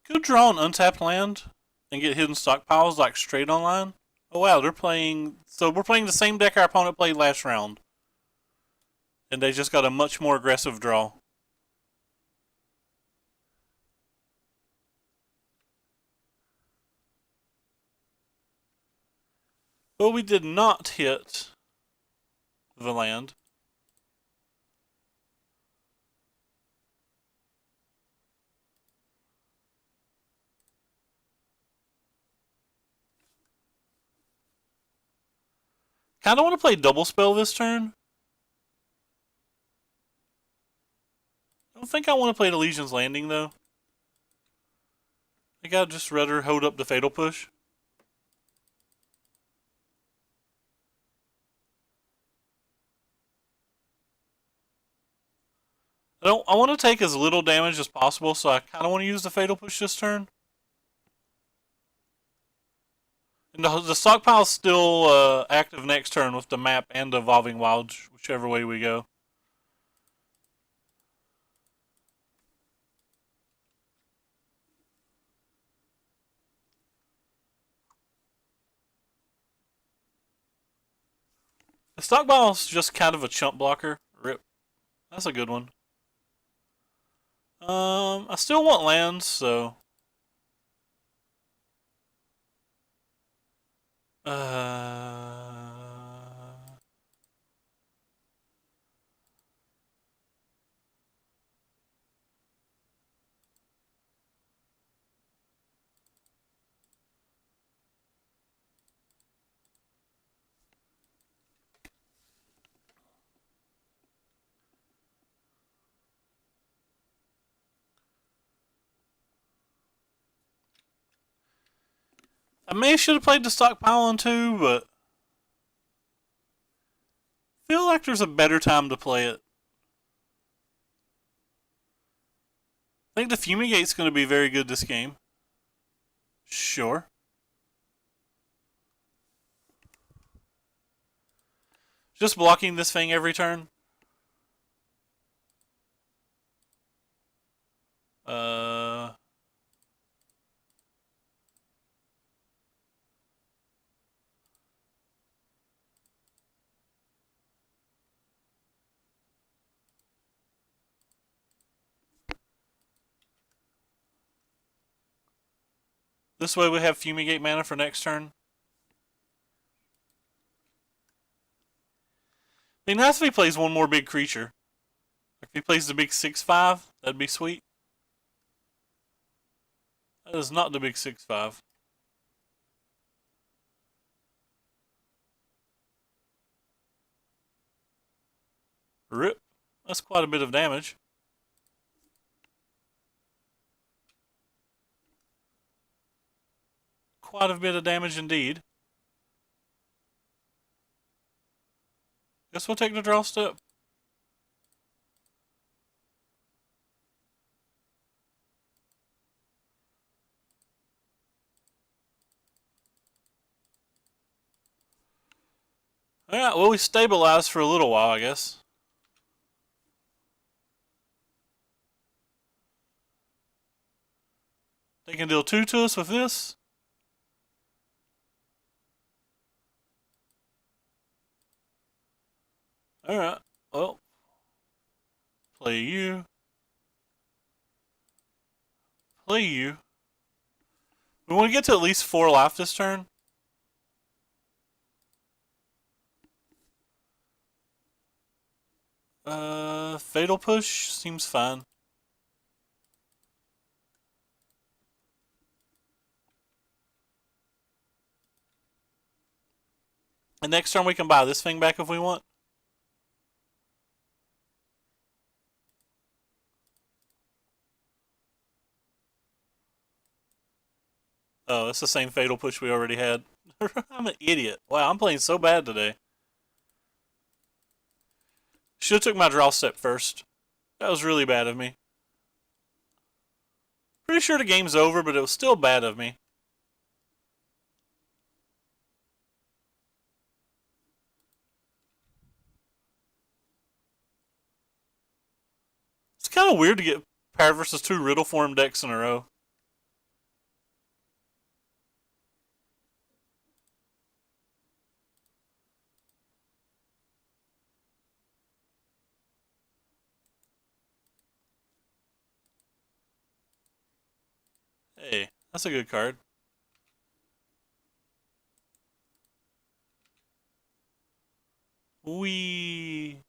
Could draw an untapped land and get hidden stockpiles like straight online. Oh wow, they're playing. So we're playing the same deck our opponent played last round, and they just got a much more aggressive draw. But we did not hit the land. Kinda want to play double spell this turn. I don't think I want to play the Legion's Landing though. I think I'd just rather hold up the Fatal Push. I want to take as little damage as possible, so I kind of want to use the Fatal Push this turn. And the stockpile's still active next turn with the map and the Evolving Wilds, whichever way we go. The stockpile's just kind of a chump blocker. Rip. That's a good one. I still want lands, so... I may should have played the stockpile on two, but... I feel like there's a better time to play it. I think the Fumigate's going to be very good this game. Sure. Just blocking this thing every turn. This way we have Fumigate mana for next turn. It'd be nice if he plays one more big creature. If he plays the big 6/5, that'd be sweet. That is not the big 6/5. Rip. That's quite a bit of damage. Quite a bit of damage indeed. Guess we'll take the draw step. Alright, well, we stabilized for a little while, I guess. They can deal 2 to us with this. Alright, well. Play you. Play you. We want to get to at least 4 life this turn. Fatal Push seems fine. And next turn we can buy this thing back if we want. Oh, it's the same Fatal Push we already had. I'm an idiot. Wow, I'm playing so bad today. Should've took my draw step first. That was really bad of me. Pretty sure the game's over, but it was still bad of me. It's kind of weird to get Power versus 2 Riddle Form decks in a row. Hey, that's a good card. Wee.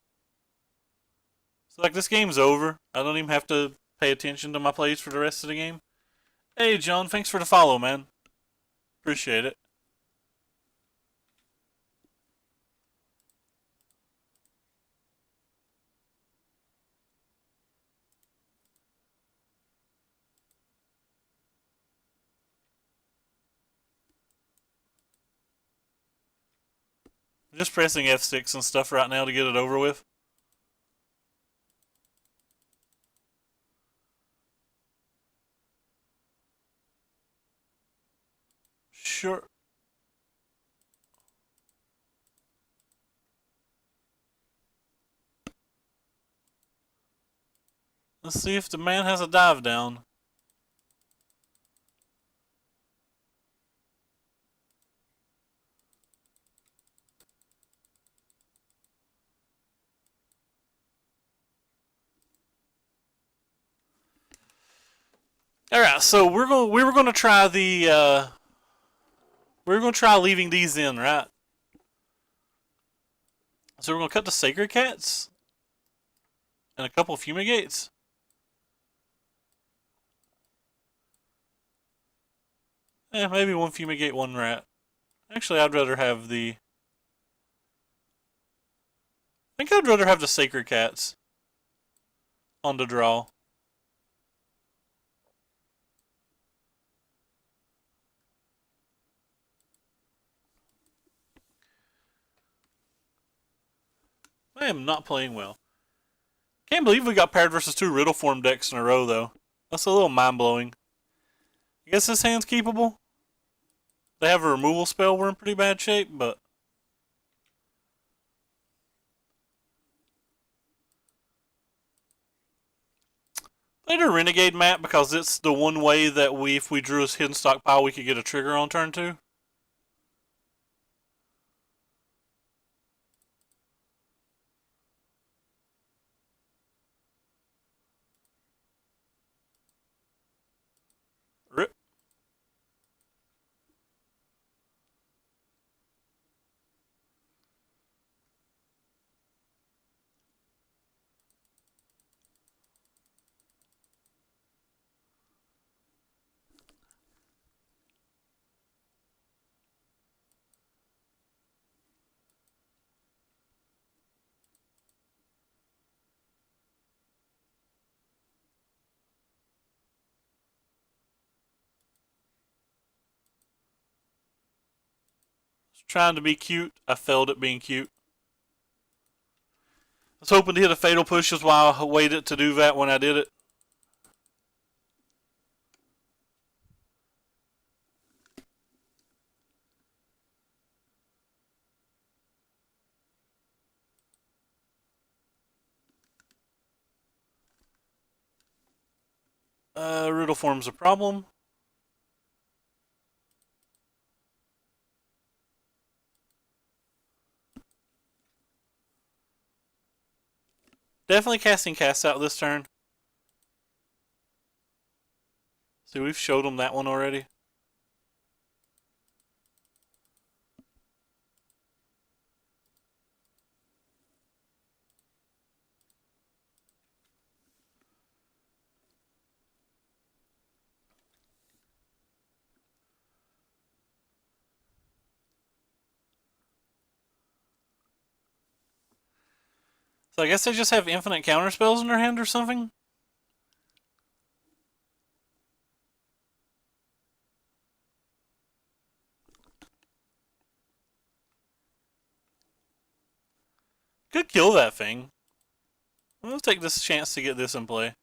So like this game's over. I don't even have to pay attention to my plays for the rest of the game. Hey John, thanks for the follow, man. Appreciate it. I'm just pressing F6 and stuff right now to get it over with. Sure. Let's see if the man has a dive down. All right, so we were gonna try the we were gonna try leaving these in, right? So we're gonna cut the Sacred Cats and a couple of Fumigates. Maybe one Fumigate, one Rat. Actually, I'd rather have the. I think I'd rather have the Sacred Cats on the draw. I am not playing well. Can't believe we got paired versus 2 Riddle Form decks in a row, though. That's a little mind-blowing. I guess this hand's keepable. They have a removal spell. We're in pretty bad shape, but... Played a Renegade map because it's the one way that if we drew a hidden stockpile, we could get a trigger on turn 2. Rip. Trying to be cute. I failed at being cute. I was hoping to hit a fatal push is why I waited to do that when I did it. Riddle forms a problem. Definitely casting cast out this turn. See, we've showed them that one already. So I guess they just have infinite counter spells in their hand or something? Could kill that thing. We'll take this chance to get this in play.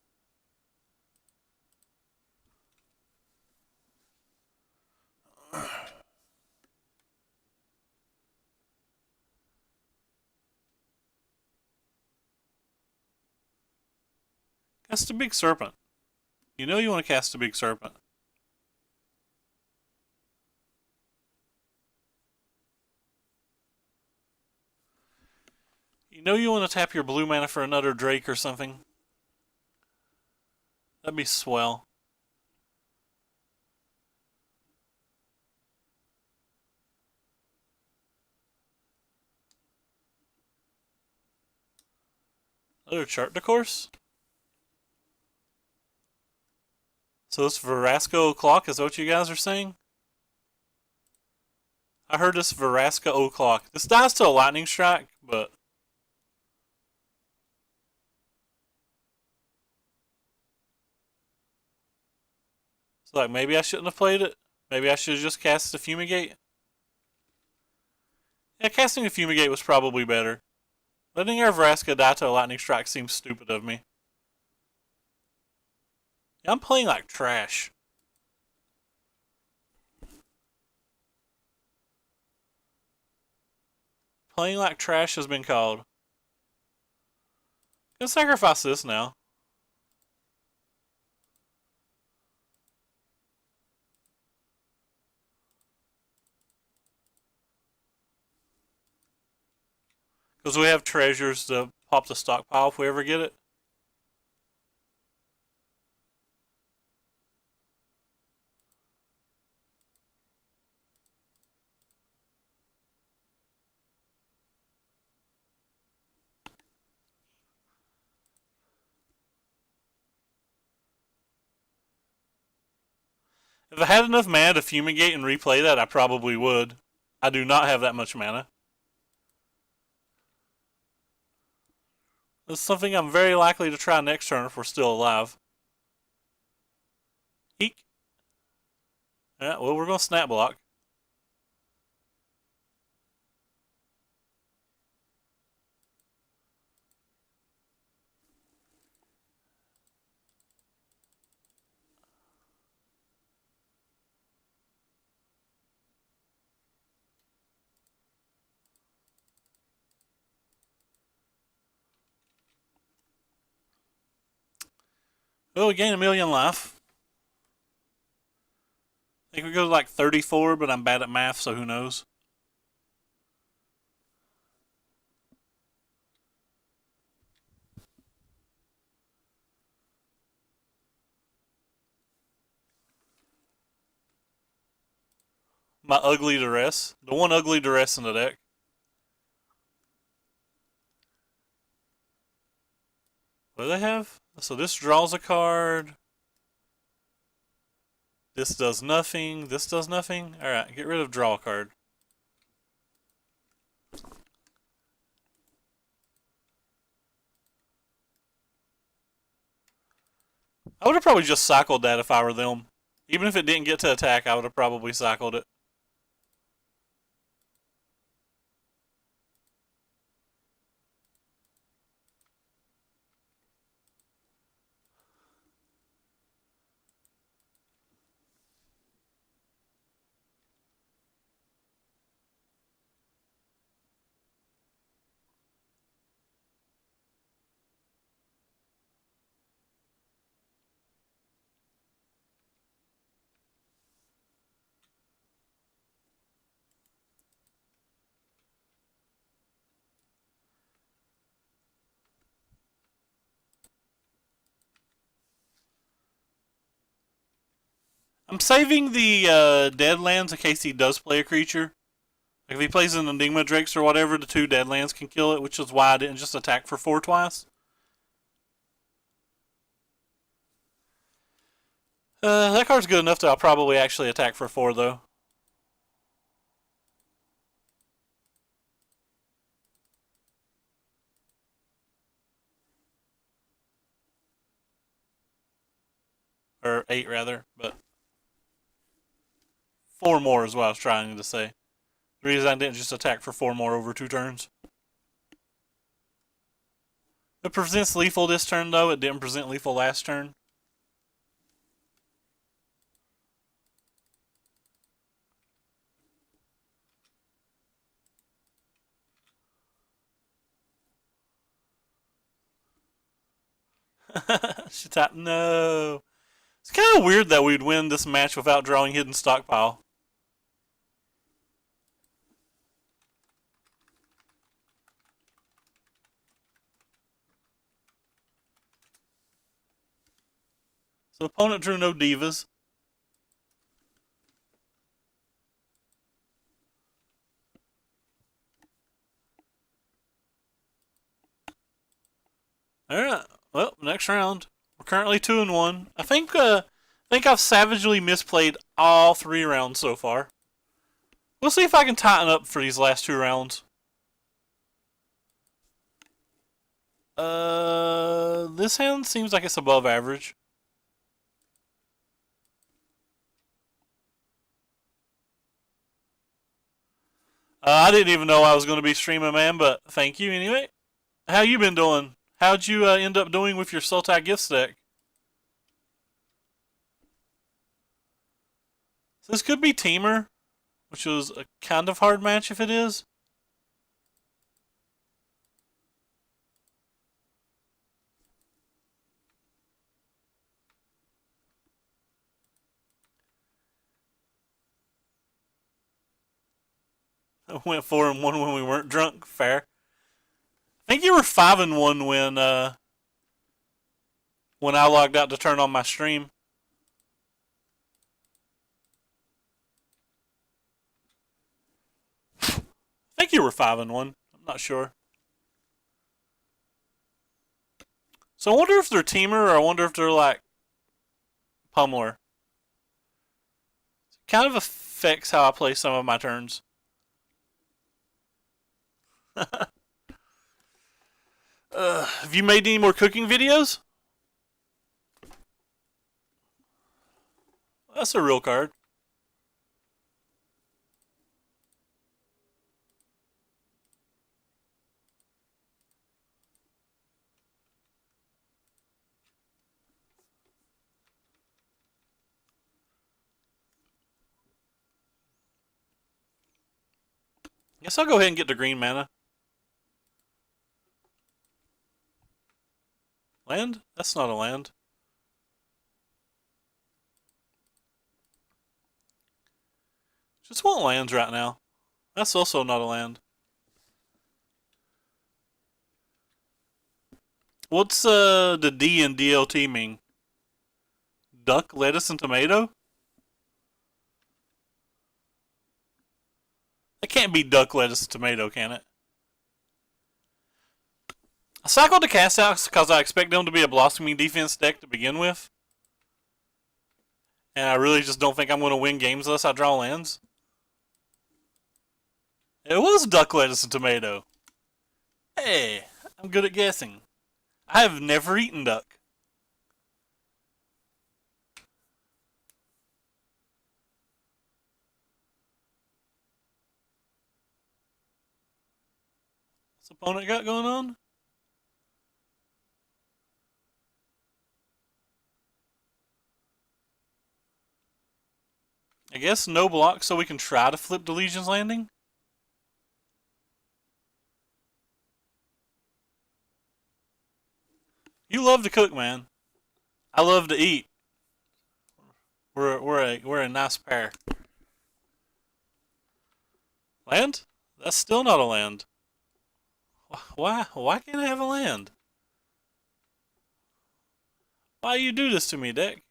Cast a big serpent. You know you want to cast a big serpent. You know you want to tap your blue mana for another Drake or something. That'd be swell. Another chart to course? So this Verasco o'clock, is that what you guys are saying? I heard this Verasco o'clock. This dies to a lightning strike, but so like maybe I shouldn't have played it. Maybe I should have just cast the Fumigate. Yeah, casting the Fumigate was probably better. Letting our Vraska die to a lightning strike seems stupid of me. Yeah, I'm playing like trash. Playing like trash has been called. Gonna sacrifice this now. Because we have treasures to pop the stockpile if we ever get it. If I had enough mana to Fumigate and replay that, I probably would. I do not have that much mana. This is something I'm very likely to try next turn if we're still alive. Eek. Yeah, well, we're going to snap block. Well, we gain a million life. I think we go to like 34, but I'm bad at math, so who knows? My ugly duress. The one ugly duress in the deck. What do they have? So this draws a card. This does nothing. This does nothing. Alright, get rid of draw a card. I would have probably just cycled that if I were them. Even if it didn't get to attack, I would have probably cycled it. I'm saving the dead lands in case he does play a creature. Like if he plays an Enigma Drakes or whatever, the 2 dead lands can kill it, which is why I didn't just attack for 4 twice. That card's good enough that I'll probably actually attack for 4 though. Or 8 rather, but 4 more is what I was trying to say. The reason I didn't just attack for 4 more over 2 turns. It presents lethal this turn though, it didn't present lethal last turn. She tapped, no. It's kind of weird that we'd win this match without drawing Hidden Stockpile. So opponent drew no divas. Alright, well, next round. We're currently 2-1. I think I've savagely misplayed all 3 rounds so far. We'll see if I can tighten up for these last 2 rounds. This hand seems like it's above average. I didn't even know I was going to be streaming, man, but thank you anyway. How you been doing? How'd you end up doing with your Sultai Gifts deck? So this could be Teamer, which was a kind of hard match if it is. I went 4-1 when we weren't drunk. Fair. I think you were 5-1 when I logged out to turn on my stream. I think you were 5-1. I'm not sure. So I wonder if they're Teamer or I wonder if they're like Pummeler. It kind of affects how I play some of my turns. Have you made any more cooking videos? That's a real card. Guess I'll go ahead and get the green mana. Land? That's not a land. Just want lands right now. That's also not a land. What's the D in DLT mean? Duck, lettuce, and tomato? It can't be duck, lettuce, and tomato, can it? I cycled the cast outs because I expect them to be a blossoming defense deck to begin with. And I really just don't think I'm going to win games unless I draw lands. It was duck, lettuce, and tomato. Hey, I'm good at guessing. I have never eaten duck. What's the opponent got going on? I guess no block so we can try to flip the Legion's Landing? You love to cook, man. I love to eat. We're a nice pair. Land? That's still not a land. Why can't I have a land? Why you do this to me, Dick?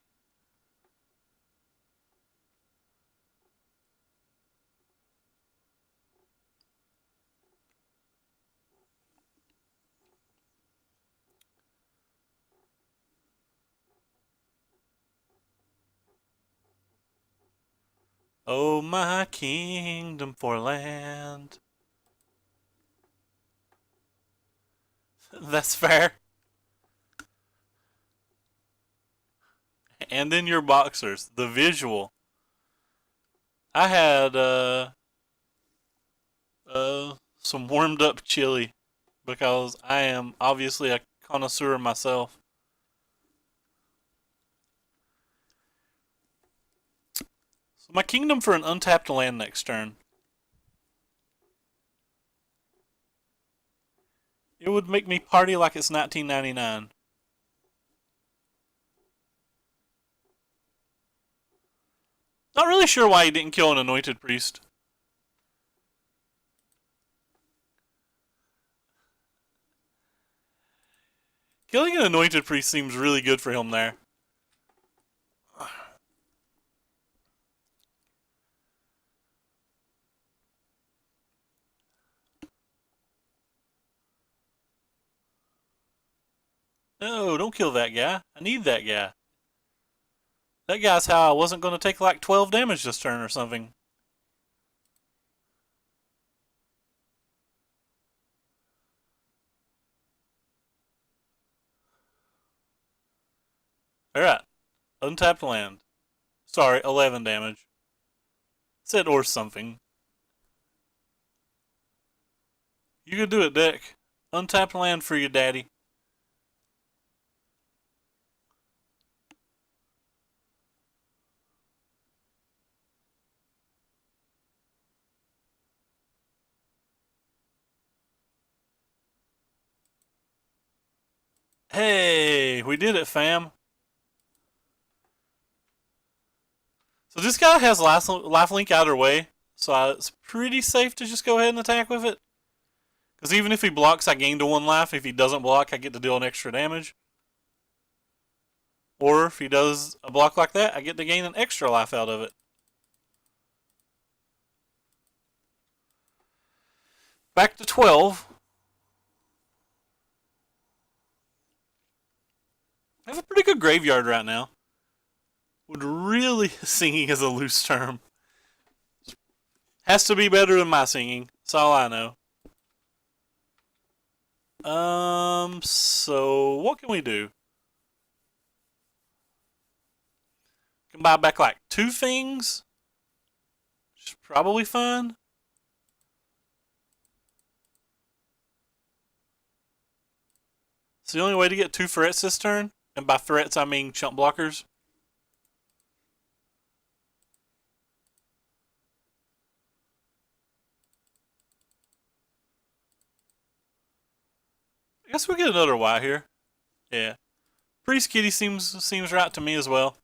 Oh, my kingdom for land. That's fair. And then your boxers. The visual. I had some warmed up chili because I am obviously a connoisseur myself. So my kingdom for an untapped land next turn. It would make me party like it's 1999. Not really sure why he didn't kill an anointed priest. Killing an anointed priest seems really good for him there. No, don't kill that guy. I need that guy. That guy's how I wasn't going to take like 12 damage this turn or something. Alright. Untapped land. Sorry, 11 damage. Said or something. You can do it, deck. Untapped land for you, daddy. Hey, we did it, fam. So this guy has lifelink either way, so it's pretty safe to just go ahead and attack with it. Because even if he blocks, I gain to 1 life. If he doesn't block, I get to deal an extra damage. Or if he does a block like that, I get to gain an extra life out of it. Back to 12. I have a pretty good graveyard right now. Would really singing is a loose term. Has to be better than my singing. That's all I know. So what can we do? Can buy back like 2 things. Which is probably fun. It's the only way to get 2 threats this turn. And by threats, I mean chump blockers. I guess we get another Y here. Yeah. Priest Kitty seems right to me as well.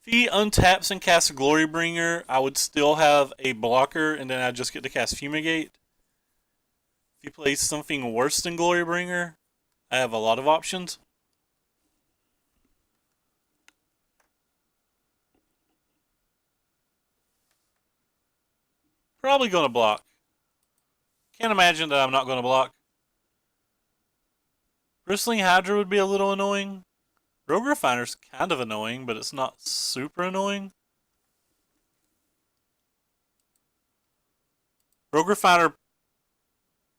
If he untaps and casts Glorybringer, I would still have a blocker, and then I'd just get to cast Fumigate. If he plays something worse than Glorybringer, I have a lot of options. Probably going to block. Can't imagine that I'm not going to block. Bristling Hydra would be a little annoying. Rogue Refiner's kind of annoying, but it's not super annoying. Rogue Refiner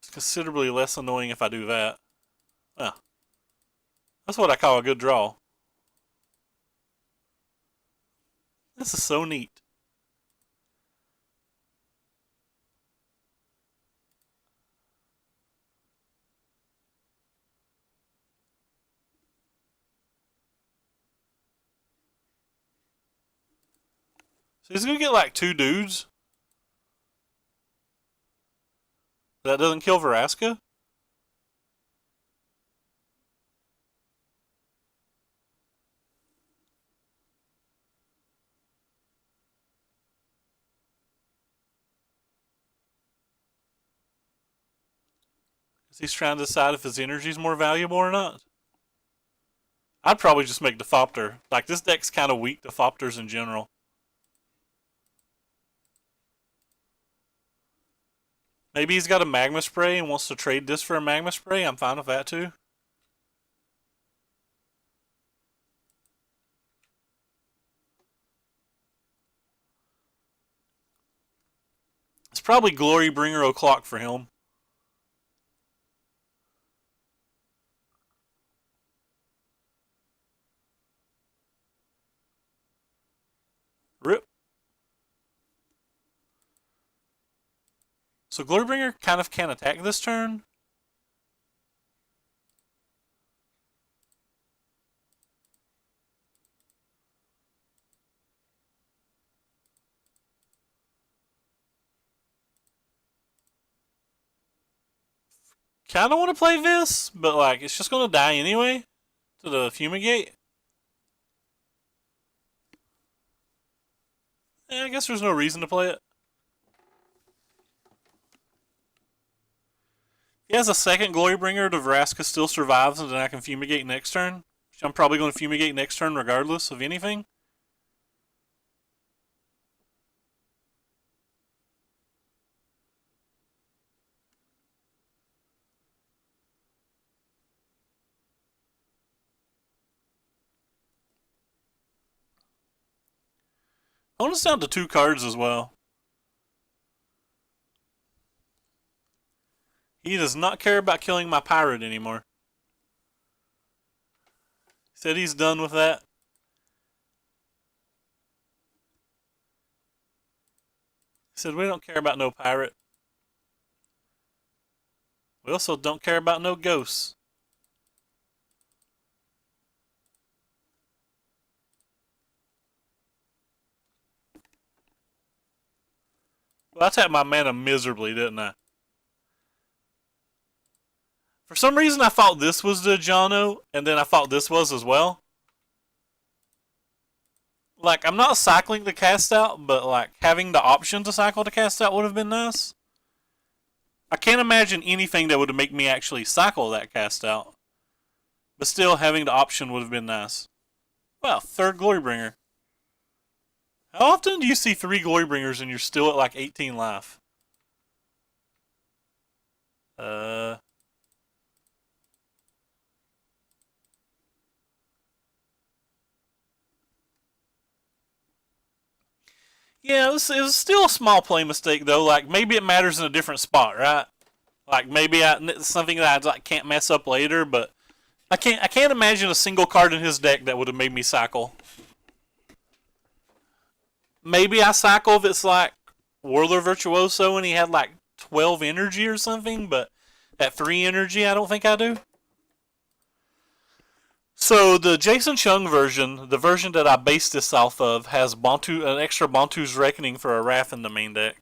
is considerably less annoying if I do that. Well, that's what I call a good draw. This is so neat. So he's going to get like 2 dudes. That doesn't kill Vraska? He's trying to decide if his energy is more valuable or not. I'd probably just make the Thopter. Like, this deck's kind of weak to Thopters in general. Maybe he's got a Magma Spray and wants to trade this for a Magma Spray. I'm fine with that too. It's probably Glorybringer o'clock for him. Rip. So Glorybringer kind of can attack this turn. Kind of want to play this, but like it's just going to die anyway to the Fumigate. I guess there's no reason to play it. He has a second Glorybringer. The Vraska still survives, and then I can Fumigate next turn. Which I'm probably going to Fumigate next turn regardless of anything. Opponent's down to 2 cards as well. He does not care about killing my pirate anymore. He said he's done with that. He said we don't care about no pirate. We also don't care about no ghosts. Well, I tapped my mana miserably, didn't I? For some reason, I thought this was the Jono, and then I thought this was as well. Like, I'm not cycling the cast out, but like having the option to cycle the cast out would have been nice. I can't imagine anything that would make me actually cycle that cast out. But still, having the option would have been nice. Well, 3rd Glorybringer. How often do you see 3 Glorybringers and you're still at like 18 life? Yeah, it was still a small play mistake though. Like maybe it matters in a different spot, right? Like maybe it's something that I like, can't mess up later, but I can't imagine a single card in his deck that would have made me cycle. Maybe I cycle if it's like Whirler Virtuoso and he had like 12 energy or something, but at 3 energy, I don't think I do. So the Jason Chung version, the version that I based this off of, has an extra Bantu's Reckoning for a Wrath in the main deck.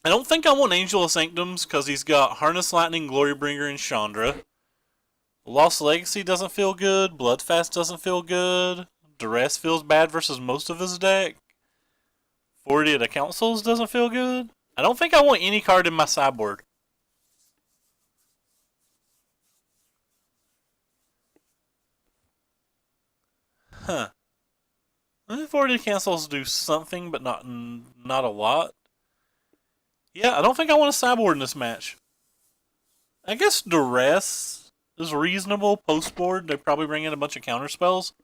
I don't think I want Angel of Sanctums because he's got Harness Lightning, Glorybringer, and Chandra. Lost Legacy doesn't feel good. Bloodfast doesn't feel good. Duress feels bad versus most of his deck. 40 of the Councils doesn't feel good. I don't think I want any card in my sideboard. Huh. 40 Councils do something, but not a lot. Yeah, I don't think I want a sideboard in this match. I guess Duress is reasonable post-board. They probably bring in a bunch of counter spells.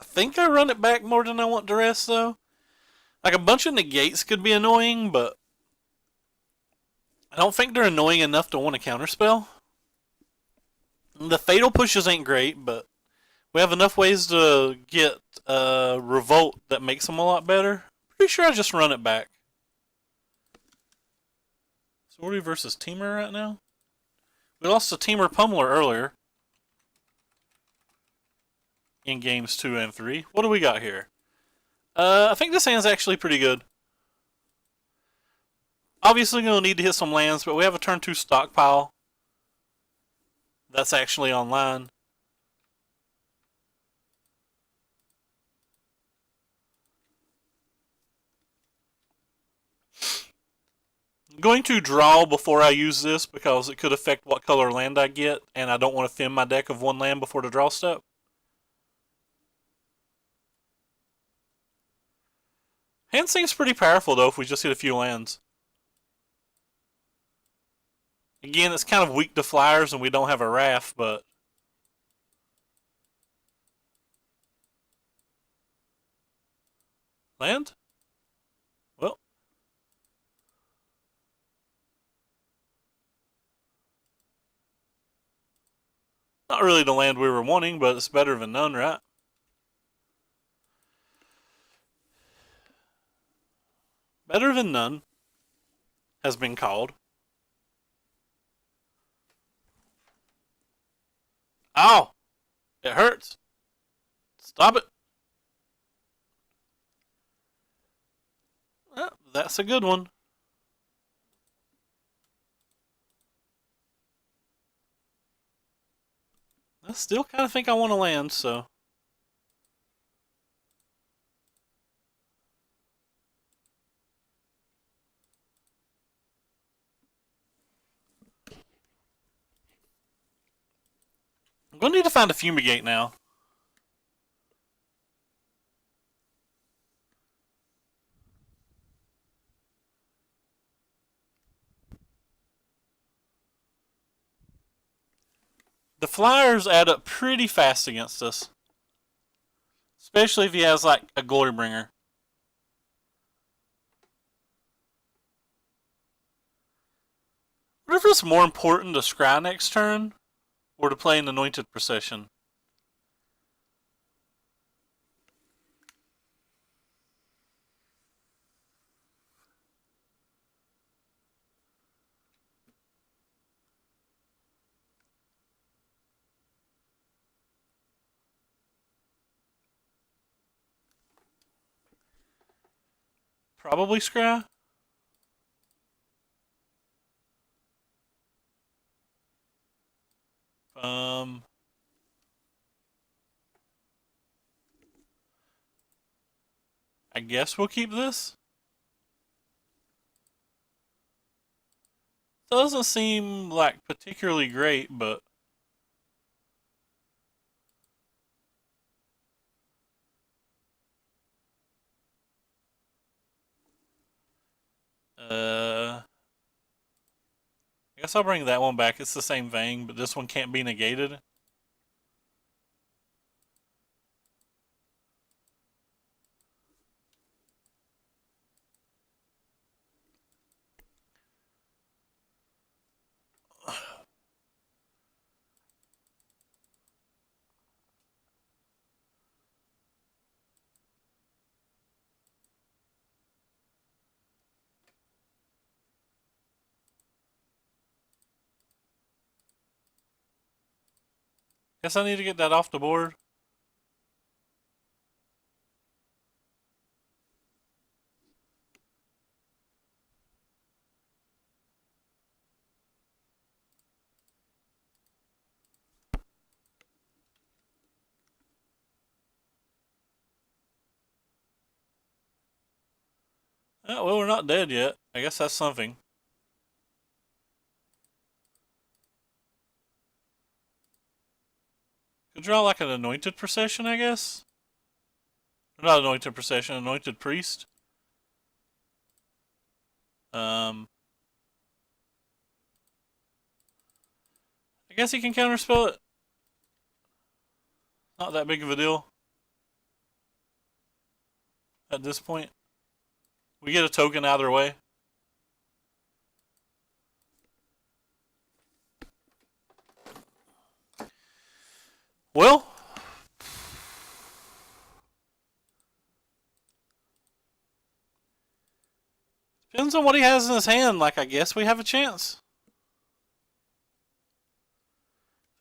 I think I run it back more than I want Duress, though. Like, a bunch of negates could be annoying, but I don't think they're annoying enough to want a counterspell. The Fatal Pushes ain't great, but we have enough ways to get Revolt that makes them a lot better. Pretty sure I just run it back. Sorty versus Teamer right now. We lost to Teamer Pummeler earlier. In games 2 and 3. What do we got here? I think this hand's actually pretty good. Obviously going to need to hit some lands, but we have a turn 2 stockpile. That's actually online. I'm going to draw before I use this because it could affect what color land I get, and I don't want to thin my deck of 1 land before the draw step. Hand seems pretty powerful though if we just hit a few lands. Again, it's kind of weak to flyers, and we don't have a Wrath, but land? Well, not really the land we were wanting, but it's better than none, right? Better than none has been called. Ow! It hurts. Stop it. Well, that's a good one. I still kind of think I want to land, so. I'm going to need to find a fumigate now. The flyers add up pretty fast against us. Especially if he has, like, a Glorybringer. What if it's more important to scry next turn, or to play an Anointed Procession? Probably scry. I guess we'll keep this. Doesn't seem like particularly great, but I guess I'll bring that one back. It's the same thing, but this one can't be negated. Guess I need to get that off the board. Oh, well, we're not dead yet. I guess that's something. Could draw like an Anointed Procession, I guess? Not Anointed Procession, Anointed Priest. I guess he can counterspell it. Not that big of a deal. At this point. We get a token either way. Well, depends on what he has in his hand. Like, I guess we have a chance.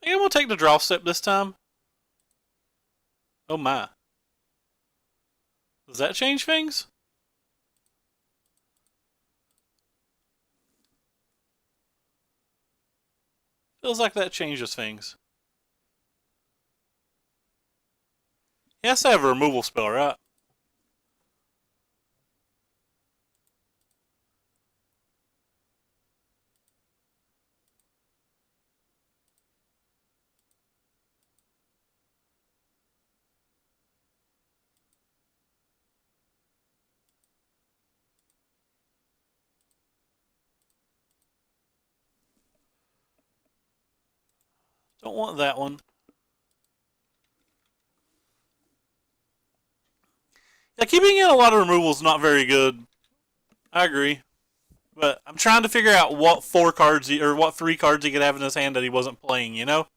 I think we'll take the draw step this time. Oh my. Does that change things? Feels like that changes things. He has to have a removal spell, right? Don't want that one. Yeah, keeping in a lot of removal is not very good. I agree. But I'm trying to figure out what what 3 cards he could have in his hand that he wasn't playing, you know?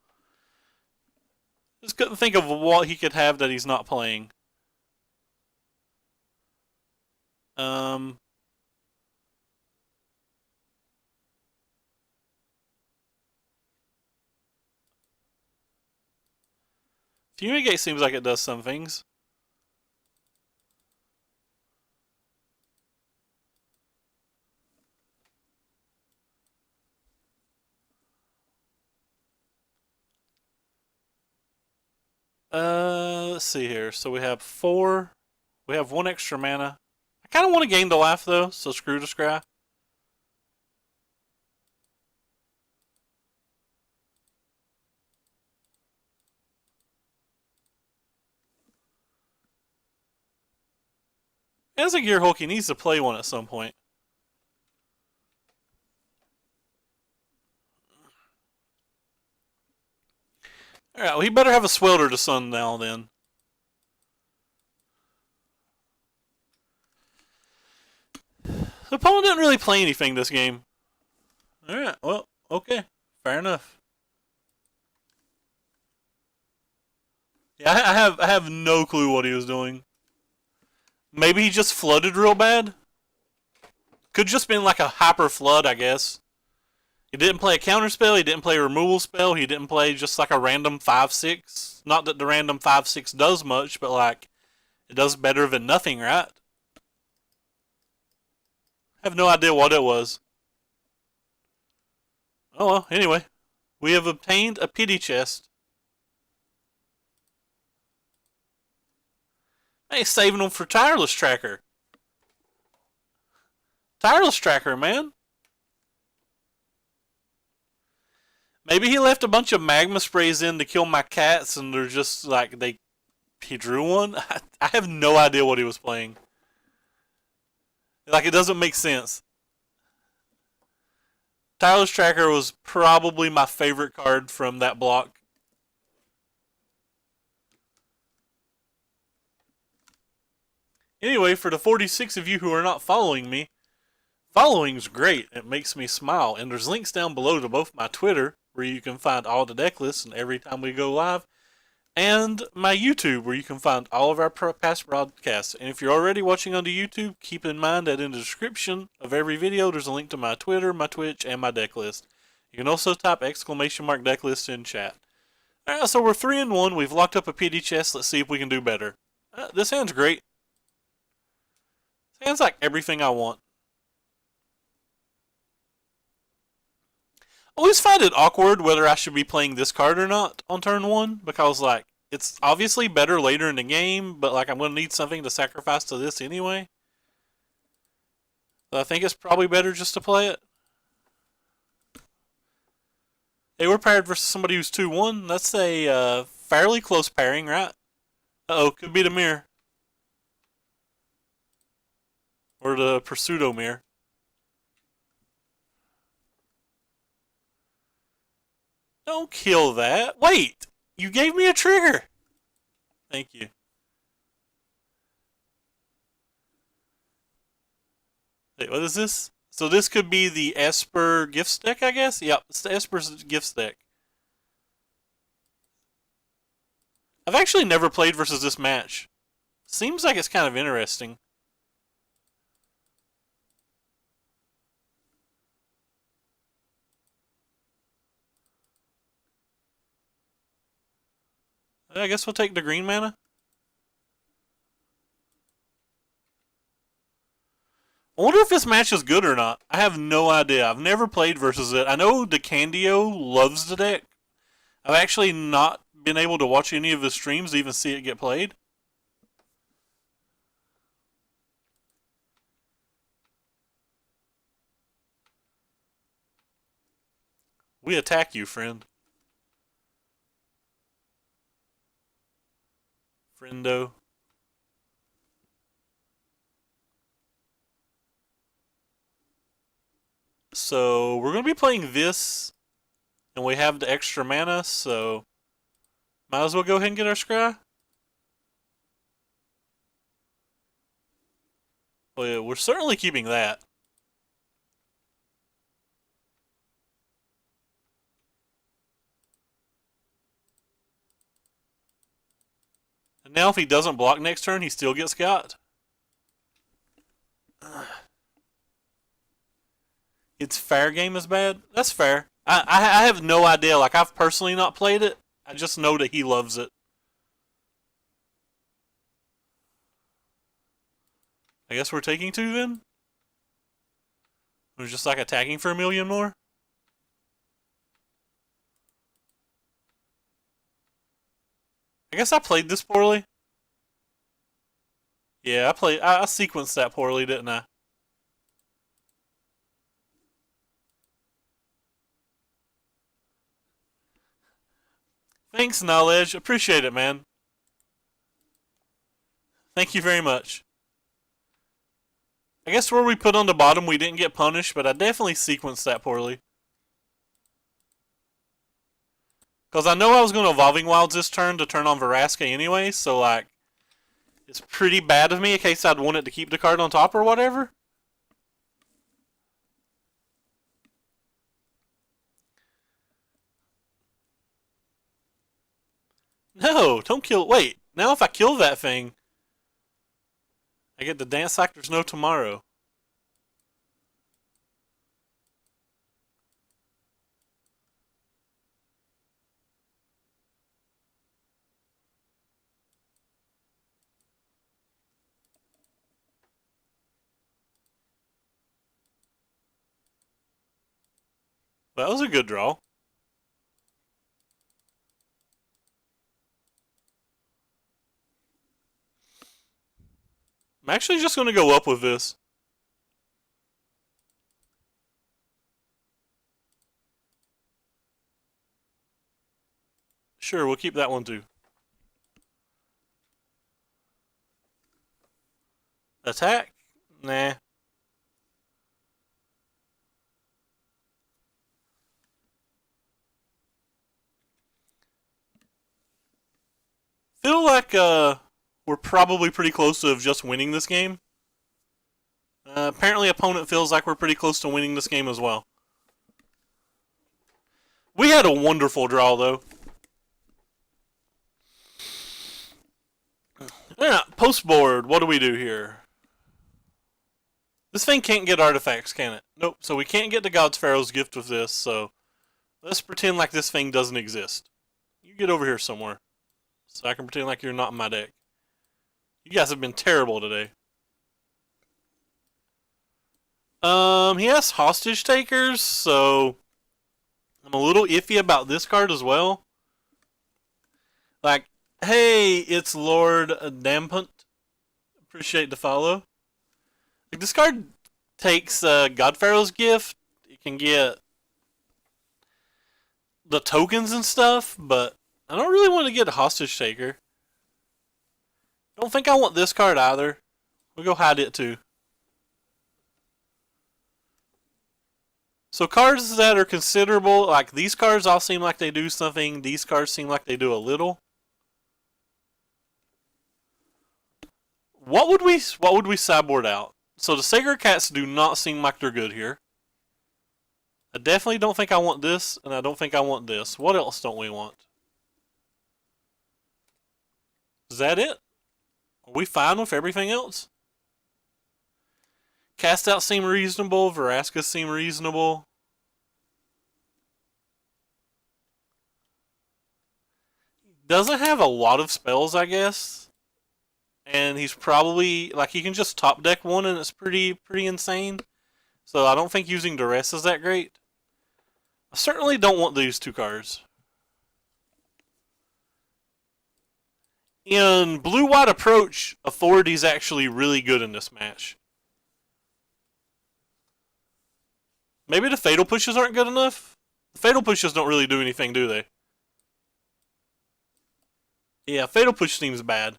Just couldn't think of what he could have that he's not playing. Um, Fumigate seems like it does some things. Let's see here. So we have 4. We have 1 extra mana. I kind of want to gain the life though, so screw the scry. As a Gear Hulk, he needs to play one at some point. Alright, well, he better have a Swelter to Sun now then. The opponent didn't really play anything this game. Alright, well, okay. Fair enough. Yeah, I have no clue what he was doing. Maybe he just flooded real bad? Could just been like a hyper flood, I guess. He didn't play a counter spell, he didn't play a removal spell, he didn't play just like a random 5/6. Not that the random 5/6 does much, but like it does better than nothing, right? I have no idea what it was. Oh well, anyway. We have obtained a pity chest. Hey, saving them for Tireless Tracker. Tireless Tracker, man. Maybe he left a bunch of magma sprays in to kill my cats, and they're just like he drew one. I have no idea what he was playing. Like it doesn't make sense. Tireless Tracker was probably my favorite card from that block. Anyway, for the 46 of you who are not following me, following's great. It makes me smile. And there's links down below to both my Twitter, where you can find all the deck lists and every time we go live, and my YouTube, where you can find all of our past broadcasts. And if you're already watching on the YouTube, keep in mind that in the description of every video, there's a link to my Twitter, my Twitch, and my deck list. You can also type !deck deck list in chat. Alright, so we're 3-1. We've locked up a PD chest. Let's see if we can do better. This hand's great. This hand's like everything I want. I always find it awkward whether I should be playing this card or not on turn 1, because like it's obviously better later in the game, but like I'm going to need something to sacrifice to this anyway. So I think it's probably better just to play it. Hey, we're paired versus somebody who's 2-1. That's a fairly close pairing, right? Uh-oh, could be the mirror. Or the Pseudo mirror. Don't kill that. Wait! You gave me a trigger! Thank you. Wait, what is this? So this could be the Esper Gifts deck, I guess? Yep, it's the Esper's Gifts deck. I've actually never played versus this match. Seems like it's kind of interesting. I guess we'll take the green mana. I wonder if this match is good or not. I have no idea. I've never played versus it. I know DeCandio loves the deck. I've actually not been able to watch any of his streams to even see it get played. We attack you, friend. Friendo. So we're going to be playing this And we have the extra mana, so might as well go ahead and get our scry. Well, yeah, we're certainly keeping that. And now if he doesn't block next turn, he still gets got. It's fair game is bad? That's fair. I have no idea. Like, I've personally not played it. I just know that he loves it. I guess we're taking 2 then? We're just like attacking for 1,000,000 more? I guess I played this poorly. Yeah, I sequenced that poorly, didn't I? Thanks, Knowledge. Appreciate it, man. Thank you very much. I guess where we put on the bottom, we didn't get punished, but I definitely sequenced that poorly. Because I know I was going to Evolving Wilds this turn to turn on Veraska anyway, so, like, it's pretty bad of me in case I'd wanted to keep the card on top or whatever. No, don't kill. Wait, now if I kill that thing, I get the dance like there's no tomorrow. That was a good draw. I'm actually just going to go up with this. Sure, we'll keep that one too. Attack? Nah. Feel like we're probably pretty close to just winning this game. Apparently opponent feels like we're pretty close to winning this game as well. We had a wonderful draw though. Yeah, post board, what do we do here? This thing can't get artifacts, can it? Nope, so we can't get the God's Pharaoh's gift with this, so let's pretend like this thing doesn't exist. You get over here somewhere, so I can pretend like you're not in my deck. You guys have been terrible today. He has hostage takers, so I'm a little iffy about this card as well. Like, hey, it's Lord Dampunt. Appreciate the follow. Like, this card takes God Pharaoh's gift. You can get the tokens and stuff, but I don't really want to get a hostage taker. Don't think I want this card either. We'll go hide it too. So cards that are considerable, like these cards all seem like they do something. These cards seem like they do a little. What would we sideboard out? So the Sacred Cats do not seem like they're good here. I definitely don't think I want this, and I don't think I want this. What else don't we want? Is that it? Are we fine with everything else? Cast out seem reasonable. Veraska seem reasonable. Doesn't have a lot of spells, I guess. And he's probably, like, he can just top deck one and it's pretty insane. So I don't think using Duress is that great. I certainly don't want these 2 cards. In blue-white approach, Authority is actually really good in this match. Maybe the Fatal Pushes aren't good enough? The Fatal Pushes don't really do anything, do they? Yeah, Fatal Push seems bad.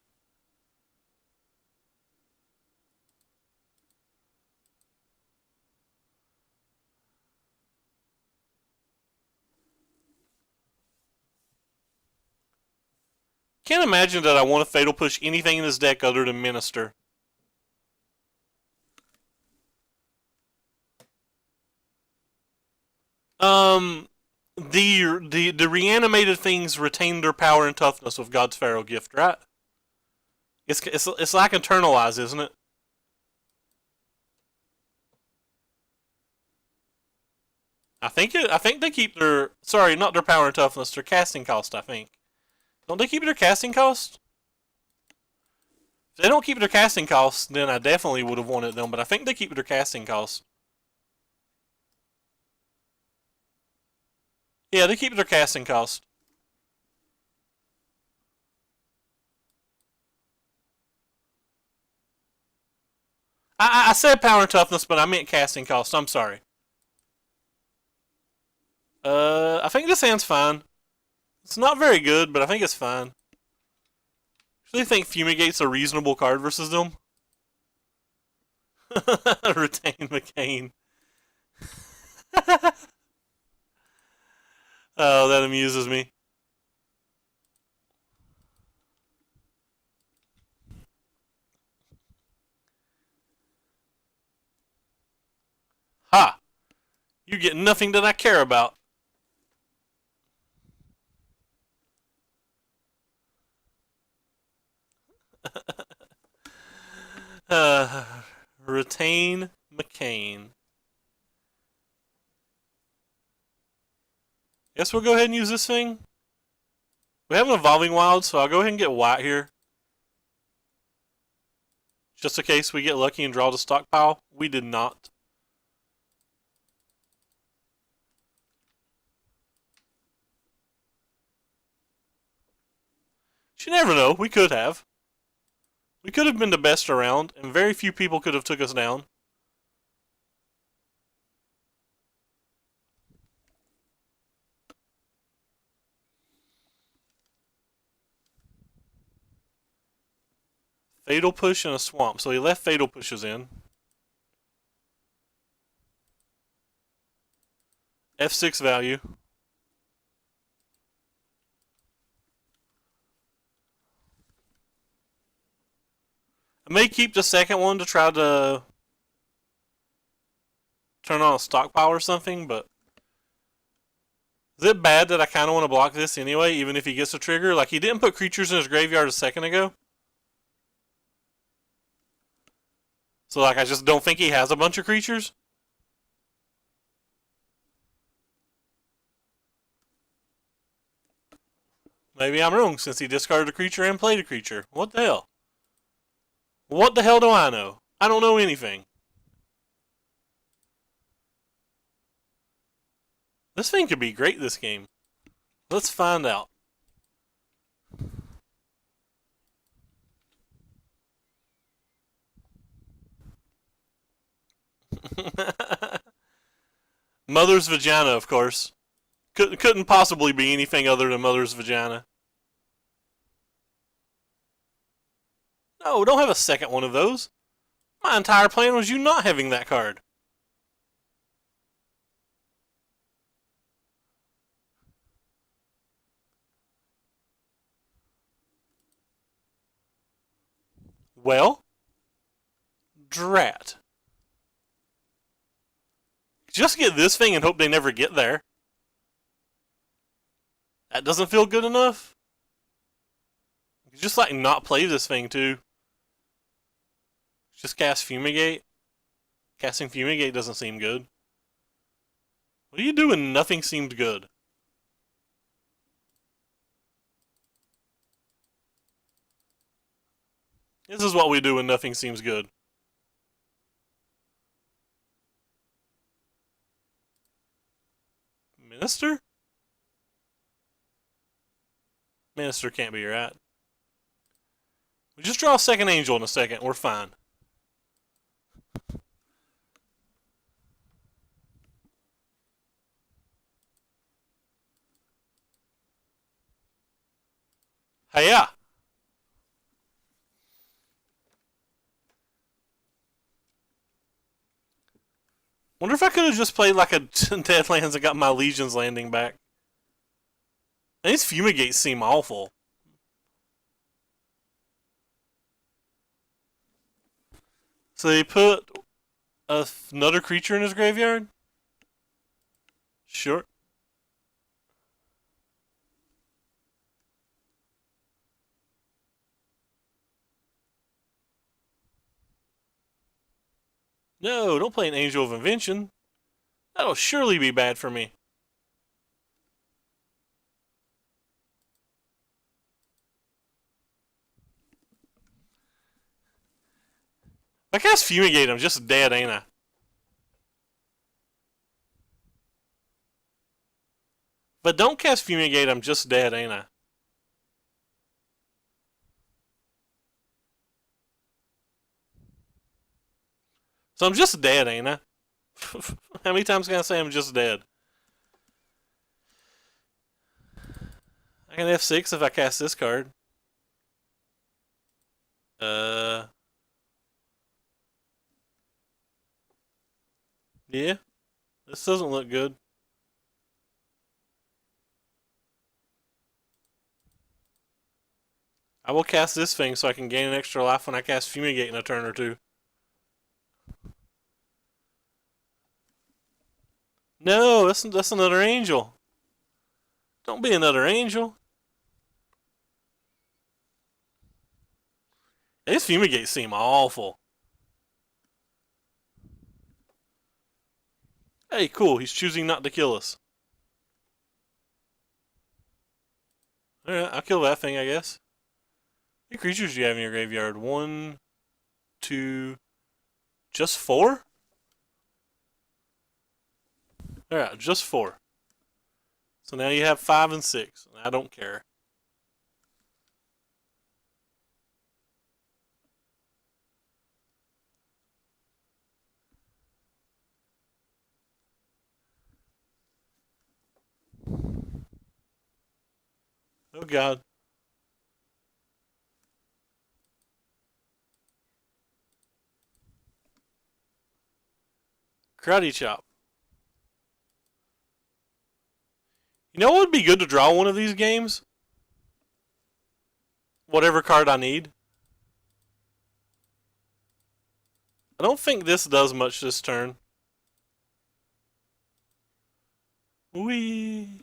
Can't imagine that I want to Fatal Push anything in this deck other than Minister. The reanimated things retain their power and toughness with God's Pharaoh gift, right? It's like internalize, isn't it? I think they keep their not their power and toughness, their casting cost. I think don't they keep their casting cost? If they don't keep their casting costs, then I definitely would have wanted them. But I think they keep their casting cost. Yeah, they keep their casting cost. I said power and toughness, but I meant casting cost. I'm sorry. I think this hand's fine. It's not very good, but I think it's fine. I actually think Fumigate's a reasonable card versus them. Retain McCain. Oh, that amuses me. Ha! You get nothing that I care about. Retain McCain. Guess we'll go ahead and use this thing. We have an Evolving Wild, so I'll go ahead and get white here. Just in case we get lucky and draw the stockpile. We did not. You never know. We could have. We could have been the best around, and very few people could have took us down. Fatal Push in a swamp. So he left Fatal Pushes in. F6 value. I may keep the second one to try to turn on a stockpile or something, but is it bad that I kind of want to block this anyway, even if he gets a trigger? Like, he didn't put creatures in his graveyard a second ago. So, like, I just don't think he has a bunch of creatures. Maybe I'm wrong, since he discarded a creature and played a creature. What the hell? What the hell do I know? I don't know anything. This thing could be great this game. Let's find out. Mother's vagina, of course. Couldn't possibly be anything other than mother's vagina. No, don't have a second one of those. My entire plan was you not having that card. Well, drat. Just get this thing and hope they never get there. That doesn't feel good enough. Just like not play this thing too. Just cast Fumigate. Casting Fumigate doesn't seem good. What do you do when nothing seemed good? This is what we do when nothing seems good. Minister? Minister can't be right. We just draw a second angel in a second. We're fine. Hiya! Wonder if I could have just played like a Deadlands and got my Legion's Landing back. And these Fumigates seem awful. So they put another creature in his graveyard? Sure. No, don't play an Angel of Invention. That'll surely be bad for me. If I cast Fumigate, I'm just dead, ain't I? But don't cast Fumigate, I'm just dead, ain't I? So I'm just dead, ain't I? How many times can I say I'm just dead? I can F6 if I cast this card. Uh. Yeah. This doesn't look good. I will cast this thing so I can gain an extra life when I cast Fumigate in a turn or two. No, that's another angel. Don't be another angel. These Fumigates seem awful. Hey, cool. He's choosing not to kill us. Alright, I'll kill that thing, I guess. How many creatures do you have in your graveyard? 1, 2, just 4? Alright, just 4. So now you have 5 and 6. I don't care. Oh god. Karate chop. You know what would be good to draw one of these games? Whatever card I need. I don't think this does much this turn. Wee.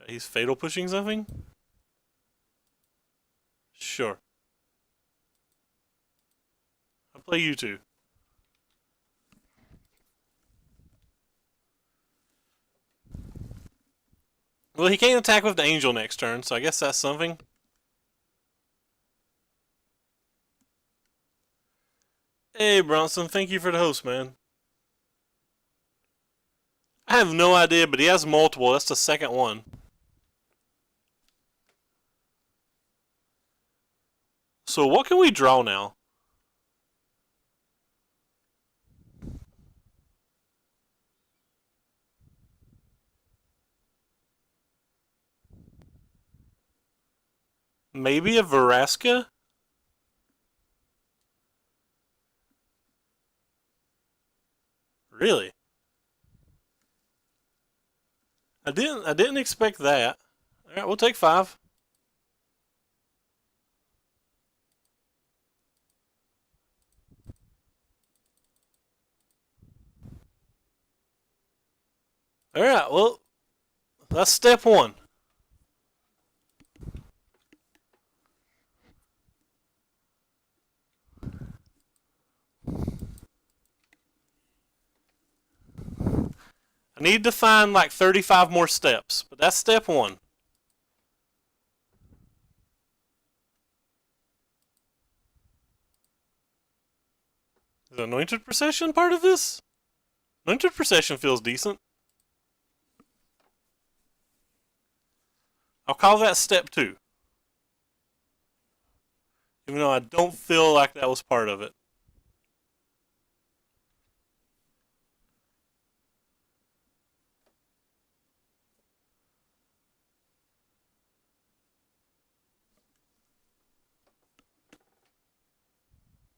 He's fatal pushing something? Sure. I'll play you two. Well, he can't attack with the angel next turn, so I guess that's something. Hey, Bronson, thank you for the host, man. I have no idea, but he has multiple. That's the second one. So what can we draw now? Maybe a Veraska? Really? I didn't expect that. Alright, we'll take 5. Alright, well, that's step 1. I need to find like 35 more steps, but that's step 1. Is Anointed Procession part of this? Anointed Procession feels decent. I'll call that step 2. Even though I don't feel like that was part of it.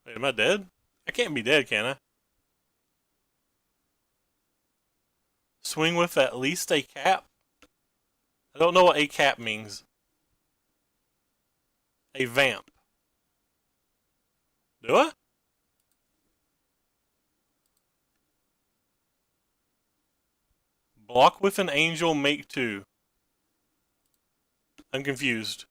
Wait, am I dead? I can't be dead, can I? Swing with at least a cap? I don't know what a cap means. a vamp. Do I? Block with an angel, make 2. I'm confused.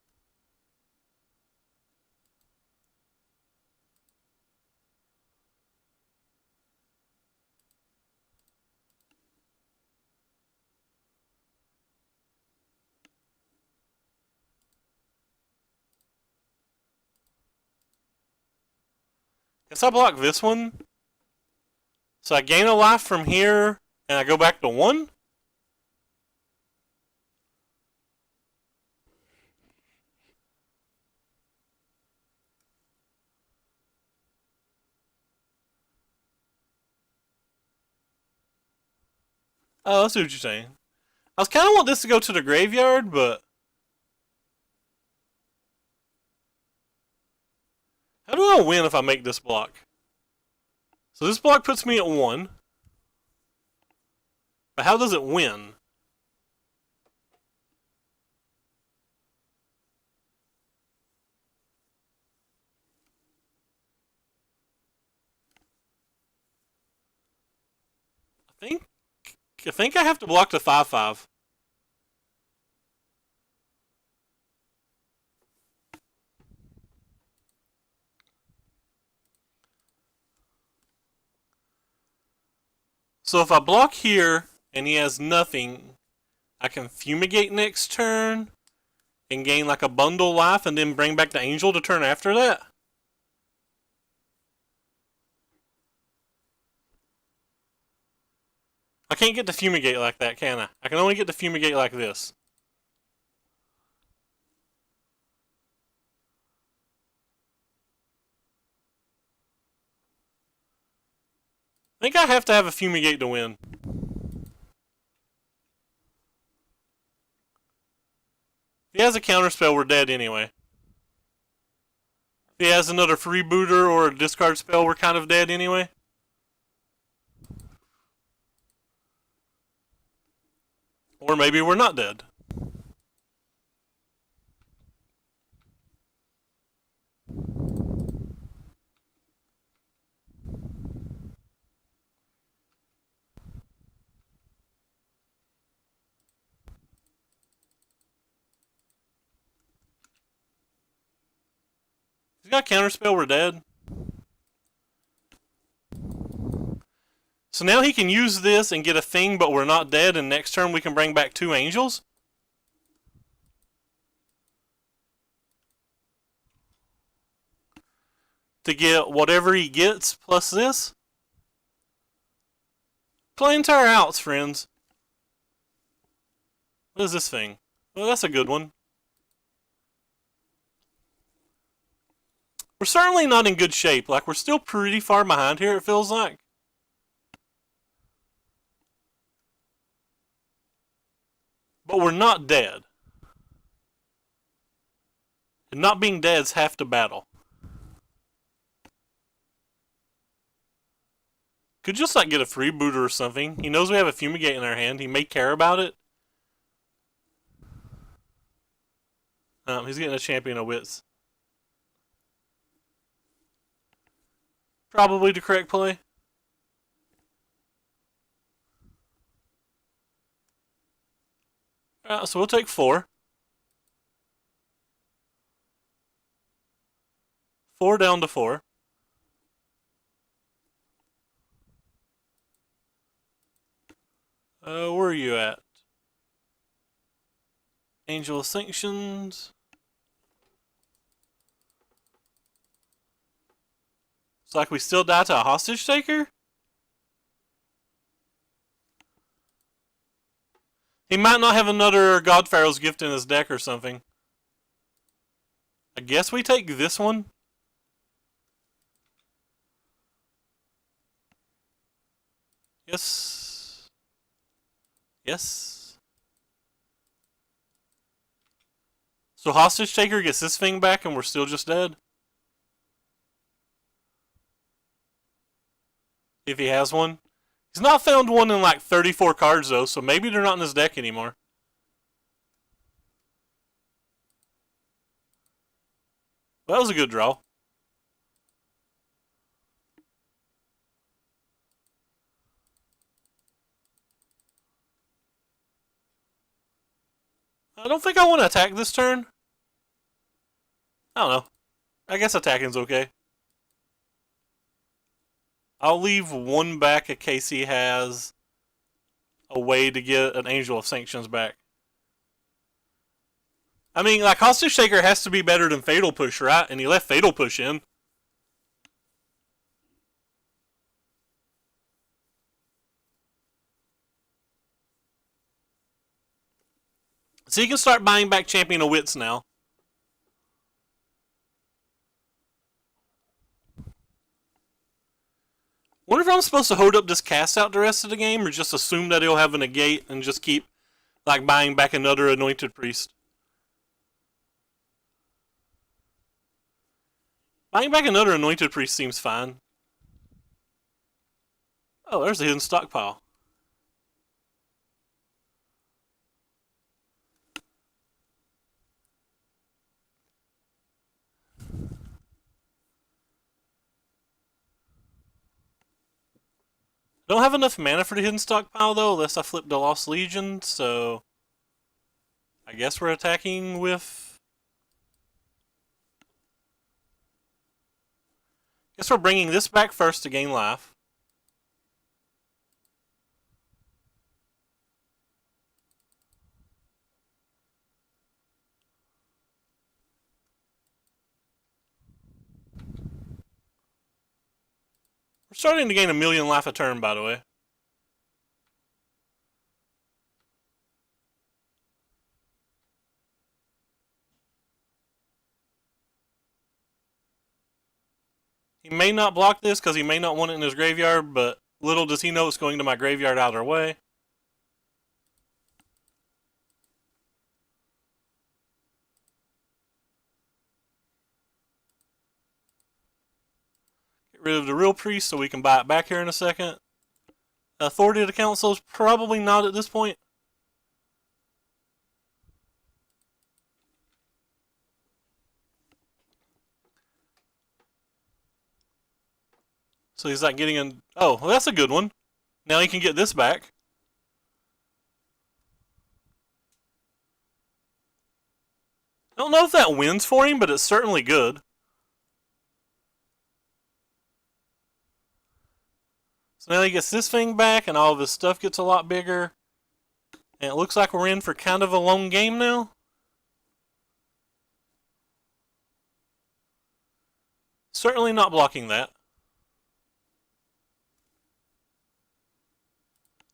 Guess I block this one. So I gain a life from here, and I go back to 1? Oh, I see what you're saying. I was kind of want this to go to the graveyard, but... How do I win if I make this block? So this block puts me at 1. But how does it win? I think I have to block the 5/5. So if I block here and he has nothing, I can fumigate next turn and gain like a bundle life and then bring back the angel to turn after that. I can't get to fumigate like that, can I? I can only get to fumigate like this. I think I have to have a fumigate to win. If he has a counterspell, we're dead anyway. If he has another freebooter or a discard spell, we're kind of dead anyway. Or maybe we're not dead. He's got counterspell, we're dead. So now he can use this and get a thing, but we're not dead, and next turn we can bring back 2 angels? To get whatever he gets plus this? Play entire outs, friends. What is this thing? Well, that's a good one. We're certainly not in good shape. Like, we're still pretty far behind here, it feels like. But we're not dead. And not being dead's half the battle. Could just like get a freebooter or something. He knows we have a fumigate in our hand. He may care about it. He's getting a champion of wits. Probably the correct play. So we'll take 4. 4 down to 4. Where are you at? Angel of Sanctions. It's like we still die to a hostage taker? He might not have another God Pharaoh's gift in his deck or something. I guess we take this one. Yes. Yes. So hostage taker gets this thing back and we're still just dead? If he has one. He's not found one in like 34 cards though, so maybe they're not in his deck anymore. Well, that was a good draw. I don't think I want to attack this turn. I don't know. I guess attacking's okay. I'll leave one back in case he has a way to get an Angel of Sanctions back. I mean, like, Hostage Taker has to be better than Fatal Push, right? And he left Fatal Push in. So you can start buying back Champion of Wits now. Wonder if I'm supposed to hold up this cast out the rest of the game, or just assume that he'll have a negate and just keep, like, buying back another Anointed Priest. Buying back another Anointed Priest seems fine. Oh, there's a hidden stockpile. I don't have enough mana for the hidden stockpile, though, unless I flip the Lost Legion, so I guess we're attacking with... Guess we're bringing this back first to gain life. We're starting to gain 1,000,000 life a turn, by the way. He may not block this because he may not want it in his graveyard, but little does he know it's going to my graveyard either way. Get rid of the real priest so we can buy it back here in a second. Authority of the Council is probably not at this point. So he's not getting an... Oh, well, that's a good one. Now he can get this back. I don't know if that wins for him, but it's certainly good. So now he gets this thing back, and all of his stuff gets a lot bigger. And it looks like we're in for kind of a long game now. Certainly not blocking that.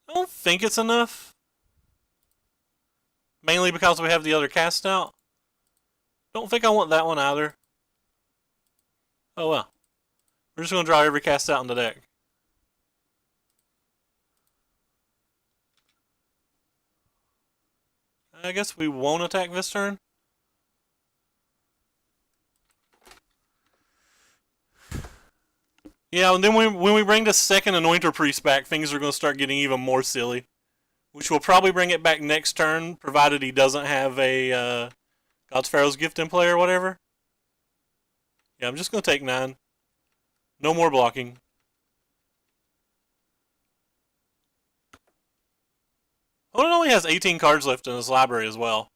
I don't think it's enough. Mainly because we have the other cast out. Don't think I want that one either. Oh well. We're just going to draw every cast out in the deck. I guess we won't attack this turn. Yeah, and then when we bring the second Anointer Priest back, things are going to start getting even more silly. Which will probably bring it back next turn, provided he doesn't have a God's Pharaoh's Gift in play or whatever. Yeah, I'm just going to take 9. No more blocking. Opponent only has 18 cards left in his library as well.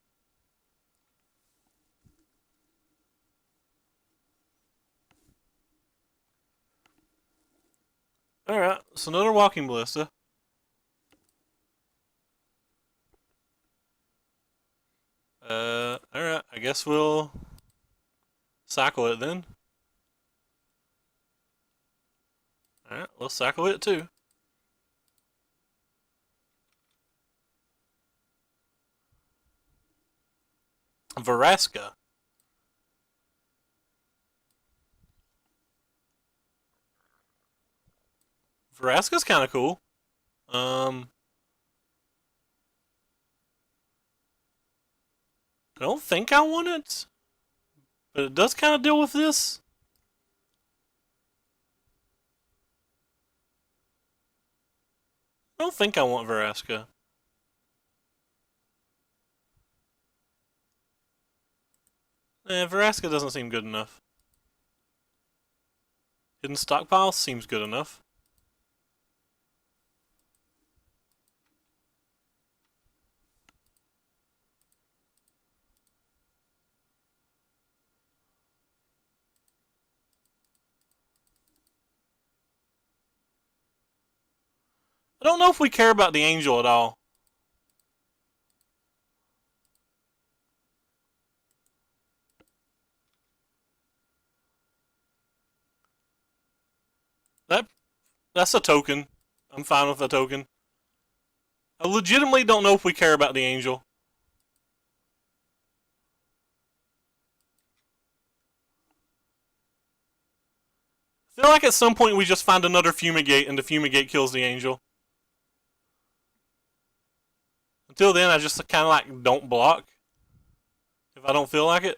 Alright, so another Walking Ballista. Alright, I guess we'll cycle it then. Alright, we'll cycle it too. Veraska. Veraska's kind of cool. I don't think I want it, but it does kind of deal with this. I don't think I want Veraska. Veraska doesn't seem good enough. Hidden stockpile seems good enough. I don't know if we care about the angel at all. That's a token. I'm fine with a token. I legitimately don't know if we care about the angel. I feel like at some point we just find another fumigate and the fumigate kills the angel. Until then, I just kind of like don't block if I don't feel like it.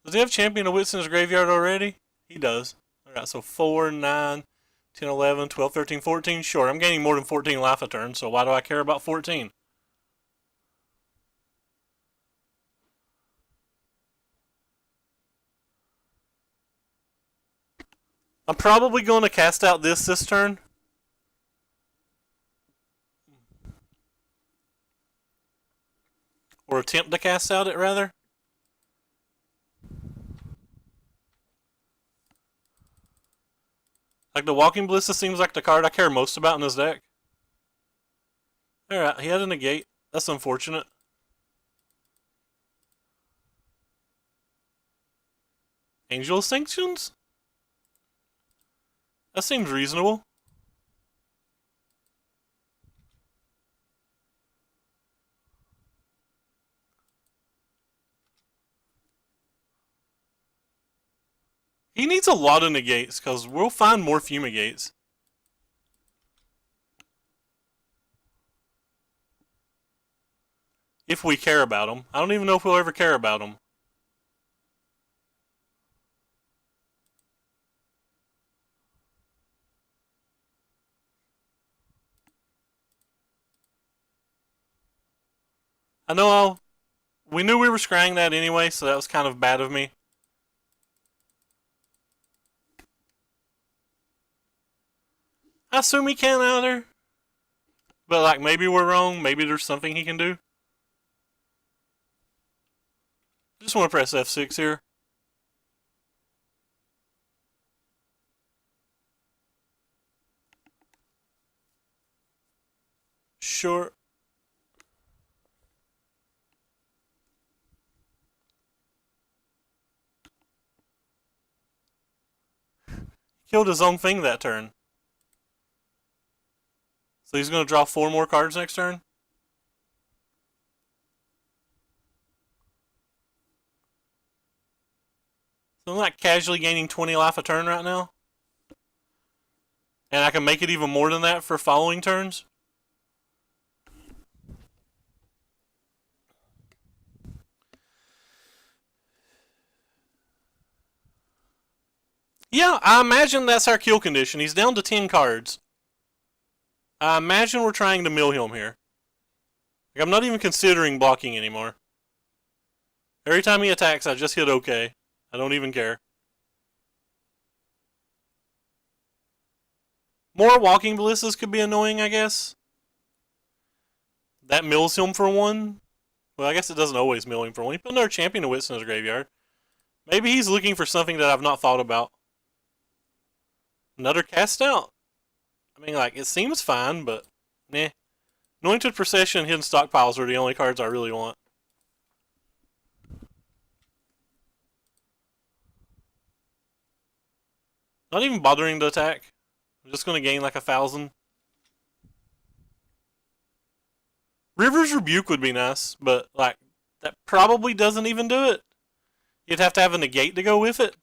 Does he have Champion of Wits in his graveyard already? He does. Alright, so 4, 9, 10, 11, 12, 13, 14. Sure, I'm gaining more than 14 life a turn, so why do I care about 14? I'm probably going to cast out this turn. Or attempt to cast out it, rather. Like, the Walking Ballista seems like the card I care most about in this deck. Alright, he had a negate. That's unfortunate. Angel Sanctions? That seems reasonable. He needs a lot of negates, because we'll find more fumigates. If we care about them. I don't even know if we'll ever care about them. I know we knew we were scrying that anyway, so that was kind of bad of me. I assume he can either. But like maybe we're wrong, maybe there's something he can do. Just want to press F6 here. Sure. Killed his own thing that turn. So he's going to draw 4 more cards next turn. So I'm like casually gaining 20 life a turn right now. And I can make it even more than that for following turns. Yeah, I imagine that's our kill condition. He's down to 10 cards. I imagine we're trying to mill him here. Like, I'm not even considering blocking anymore. Every time he attacks, I just hit OK. I don't even care. More Walking Ballistas could be annoying, I guess. That mills him for 1. Well, I guess it doesn't always mill him for 1. He put another Champion of Wits in his graveyard. Maybe he's looking for something that I've not thought about. Another cast out. I mean, like, it seems fine, but meh. Anointed Procession and Hidden Stockpiles are the only cards I really want. Not even bothering to attack. I'm just going to gain like 1,000. River's Rebuke would be nice, but like that probably doesn't even do it. You'd have to have a negate to go with it.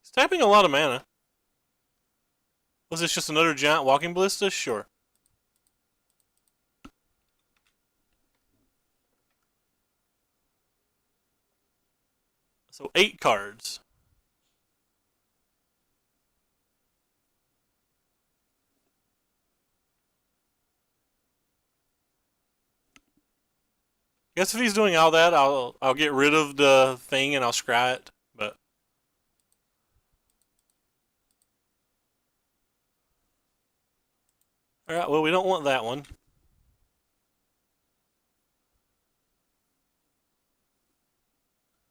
He's tapping a lot of mana. Was this just another giant Walking Ballista? Sure. So 8 cards. Guess if he's doing all that, I'll get rid of the thing and I'll scry it. But all right, well we don't want that one.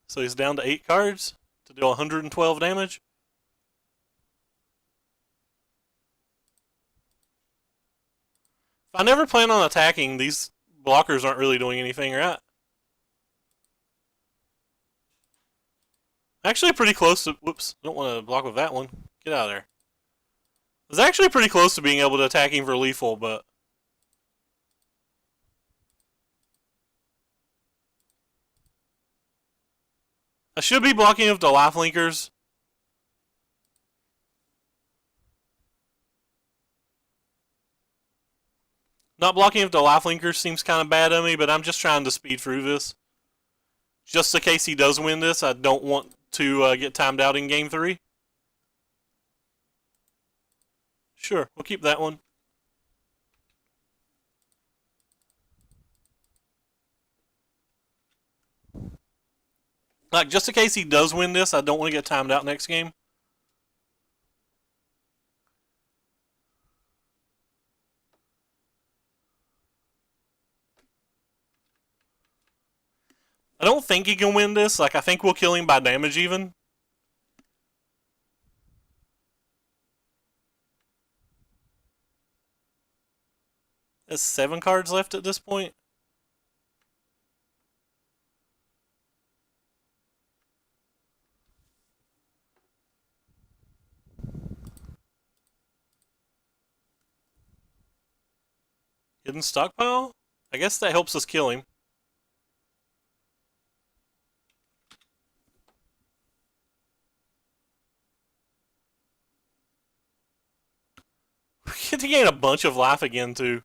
So he's down to 8 cards to deal 112 damage. If I never plan on attacking, these blockers aren't really doing anything, right? Actually pretty close to... Whoops, I don't want to block with that one. Get out of there. I was actually pretty close to being able to attack him for lethal, but... I should be blocking with the lifelinkers. Not blocking with the lifelinkers seems kind of bad on me, but I'm just trying to speed through this. Just in case he does win this, I don't want to get timed out in game 3. Sure, we'll keep that one. Like, just in case he does win this, I don't want to get timed out next game. I don't think he can win this. Like, I think we'll kill him by damage even. There's 7 cards left at this point. Hidden stockpile? I guess that helps us kill him. We get to gain a bunch of life again, too.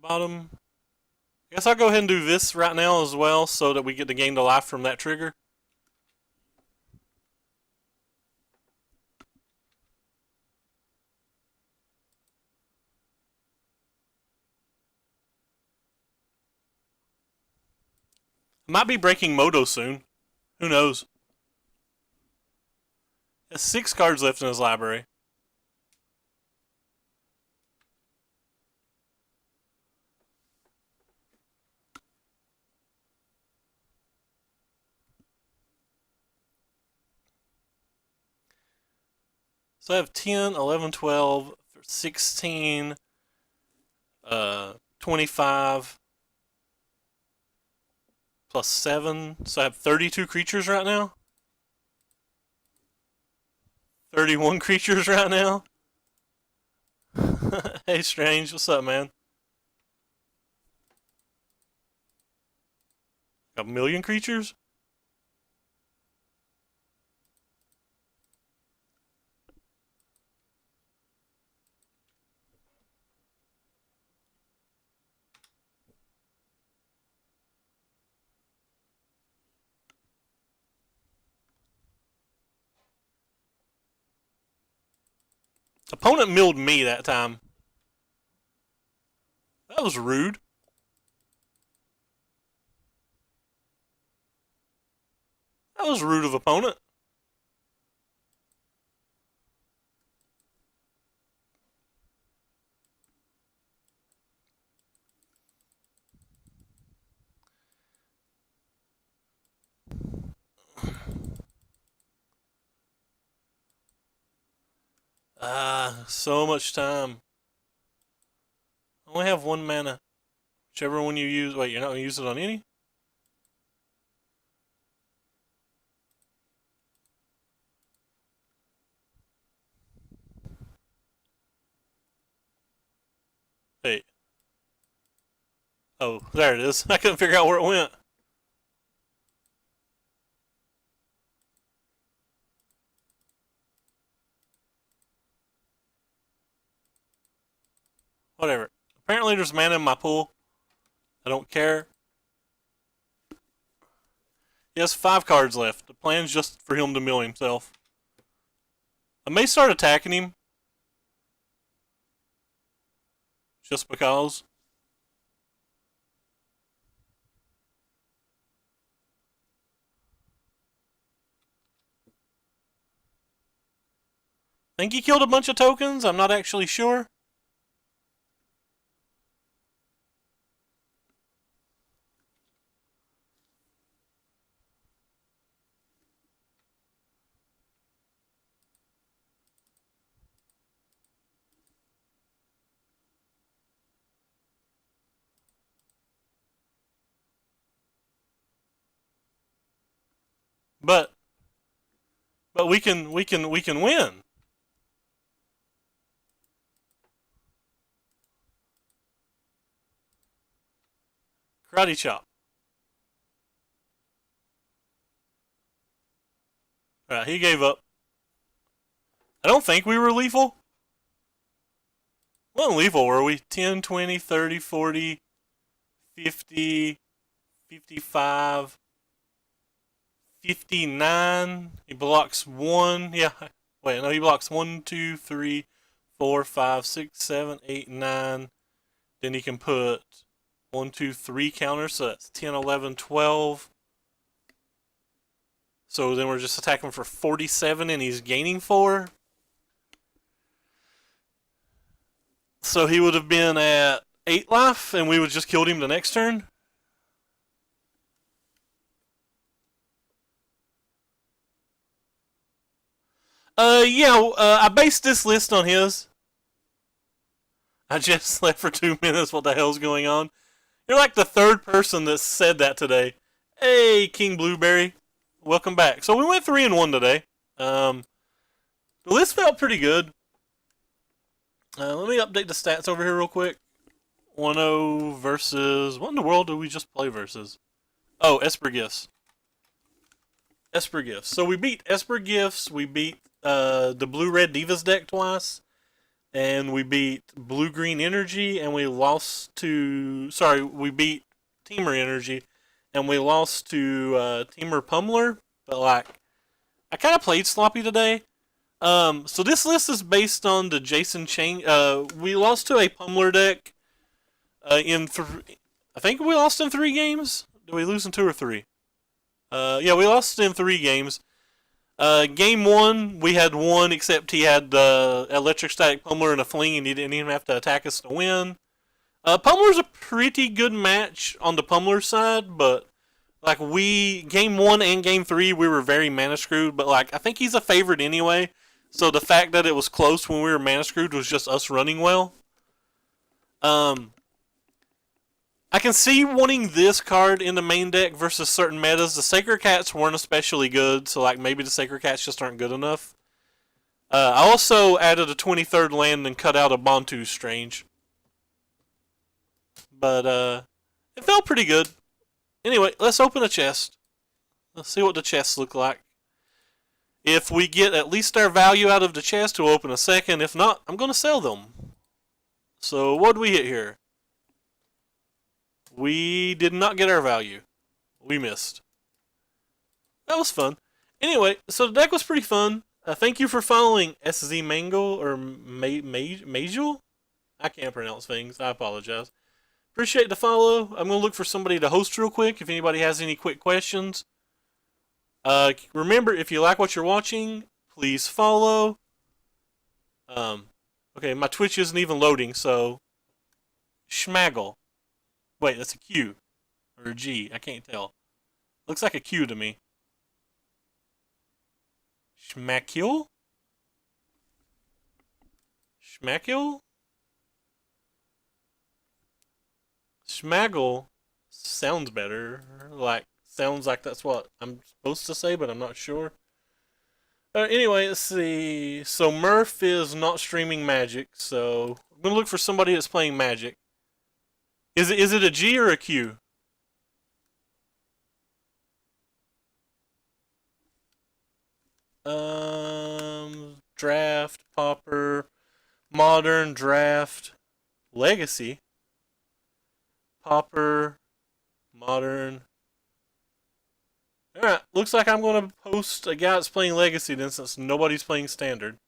Bottom. I guess I'll go ahead and do this right now as well so that we get to gain the life from that trigger. I might be breaking Moto soon. Who knows? He has 6 cards left in his library. So I have 10, 11, 12, 16, 25, plus 7. So I have 32 creatures right now. 31 creatures right now. Hey, Strange. What's up, man? A million creatures? Opponent milled me that time. That was rude. That was rude of opponent. So much time. I only have 1 mana. Whichever one you use. Wait, you're not going to use it on any? Hey. Oh, there it is. I couldn't figure out where it went. Whatever. Apparently there's mana in my pool. I don't care. He has 5 cards left. The plan's just for him to mill himself. I may start attacking him. Just because. I think he killed a bunch of tokens. I'm not actually sure. But we can win. Karate chop. Alright, he gave up. I don't think we were lethal. We weren't lethal, were we? 10, 20, 30, 40, 50, 55, 59. He blocks 1. Yeah. Wait, no, he blocks 1, 2, 3, 4, 5, 6, 7, 8, 9. Then he can put 1, 2, 3 counters, so that's 10, 11, 12. So then we're just attacking for 47 and he's gaining 4. So he would have been at 8 life and we would just killed him the next turn. I based this list on his. I just slept for 2 minutes. What the hell's going on? You're like the 3rd person that said that today. Hey, King Blueberry. Welcome back. So we went 3-1 today. The list felt pretty good. Let me update the stats over here real quick. 1-0 versus... What in the world did we just play versus? Oh, Esper Gifts. Esper Gifts. So we beat Esper Gifts. We beat the Blue-Red Divas deck twice. And we beat Blue-Green Energy. And we lost to... Sorry, we beat Teamer Energy. And we lost to Teamer Pummeler. But, like, I kind of played sloppy today. So this list is based on the Jason Chain. We lost to a Pummeler deck I think we lost in 3 games. Did we lose in 2 or 3? Yeah, we lost in 3 games. Game 1, we had 1, except he had the Electric Static Pummeler and a Fling, and he didn't even have to attack us to win. Pummeler's a pretty good match on the Pummeler side, but like game 1 and game 3, we were very mana screwed. But like I think he's a favorite anyway, so the fact that it was close when we were mana screwed was just us running well. I can see wanting this card in the main deck versus certain metas. The Sacred Cats weren't especially good, so like maybe the Sacred Cats just aren't good enough. I also added a 23rd land and cut out a Bantu Strange. But it felt pretty good. Anyway, let's open a chest. Let's see what the chests look like. If we get at least our value out of the chest, we'll open a second. If not, I'm going to sell them. So what did we hit here? We did not get our value. We missed. That was fun. Anyway, so the deck was pretty fun. Thank you for following SZ Mangle or Majul? I can't pronounce things. I apologize. Appreciate the follow. I'm going to look for somebody to host real quick if anybody has any quick questions. Remember, if you like what you're watching, please follow. Okay, my Twitch isn't even loading, so... Schmaggle. Wait, that's a Q. Or a G. I can't tell. Looks like a Q to me. Schmackule? Schmackule? Schmaggle sounds better. Sounds like that's what I'm supposed to say, but I'm not sure. Anyway, let's see. So Murph is not streaming Magic, so I'm going to look for somebody that's playing Magic. Is it a G or a Q? Draft, Pauper, Modern, Draft, Legacy. Pauper, Modern. Alright, looks like I'm going to post a guy that's playing Legacy then, since nobody's playing Standard.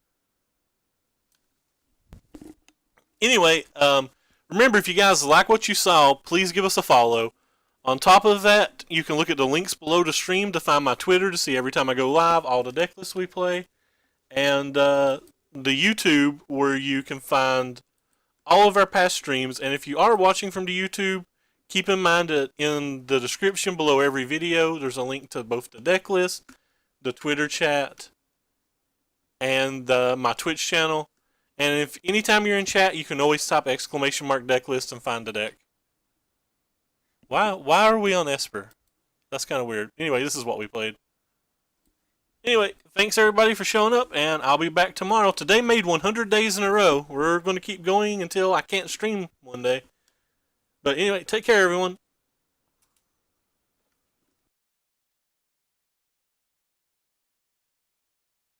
Anyway, remember, if you guys like what you saw, please give us a follow. On top of that, you can look at the links below the stream to find my Twitter to see every time I go live, all the deck lists we play, and the YouTube, where you can find all of our past streams. And if you are watching from the YouTube, keep in mind that in the description below every video, there's a link to both the deck list, the Twitter chat, and my Twitch channel. And if anytime you're in chat, you can always type !deck list and find the deck. Why are we on Esper? That's kind of weird. Anyway, this is what we played. Anyway, thanks everybody for showing up, and I'll be back tomorrow. Today made 100 days in a row. We're going to keep going until I can't stream one day. But anyway, take care everyone.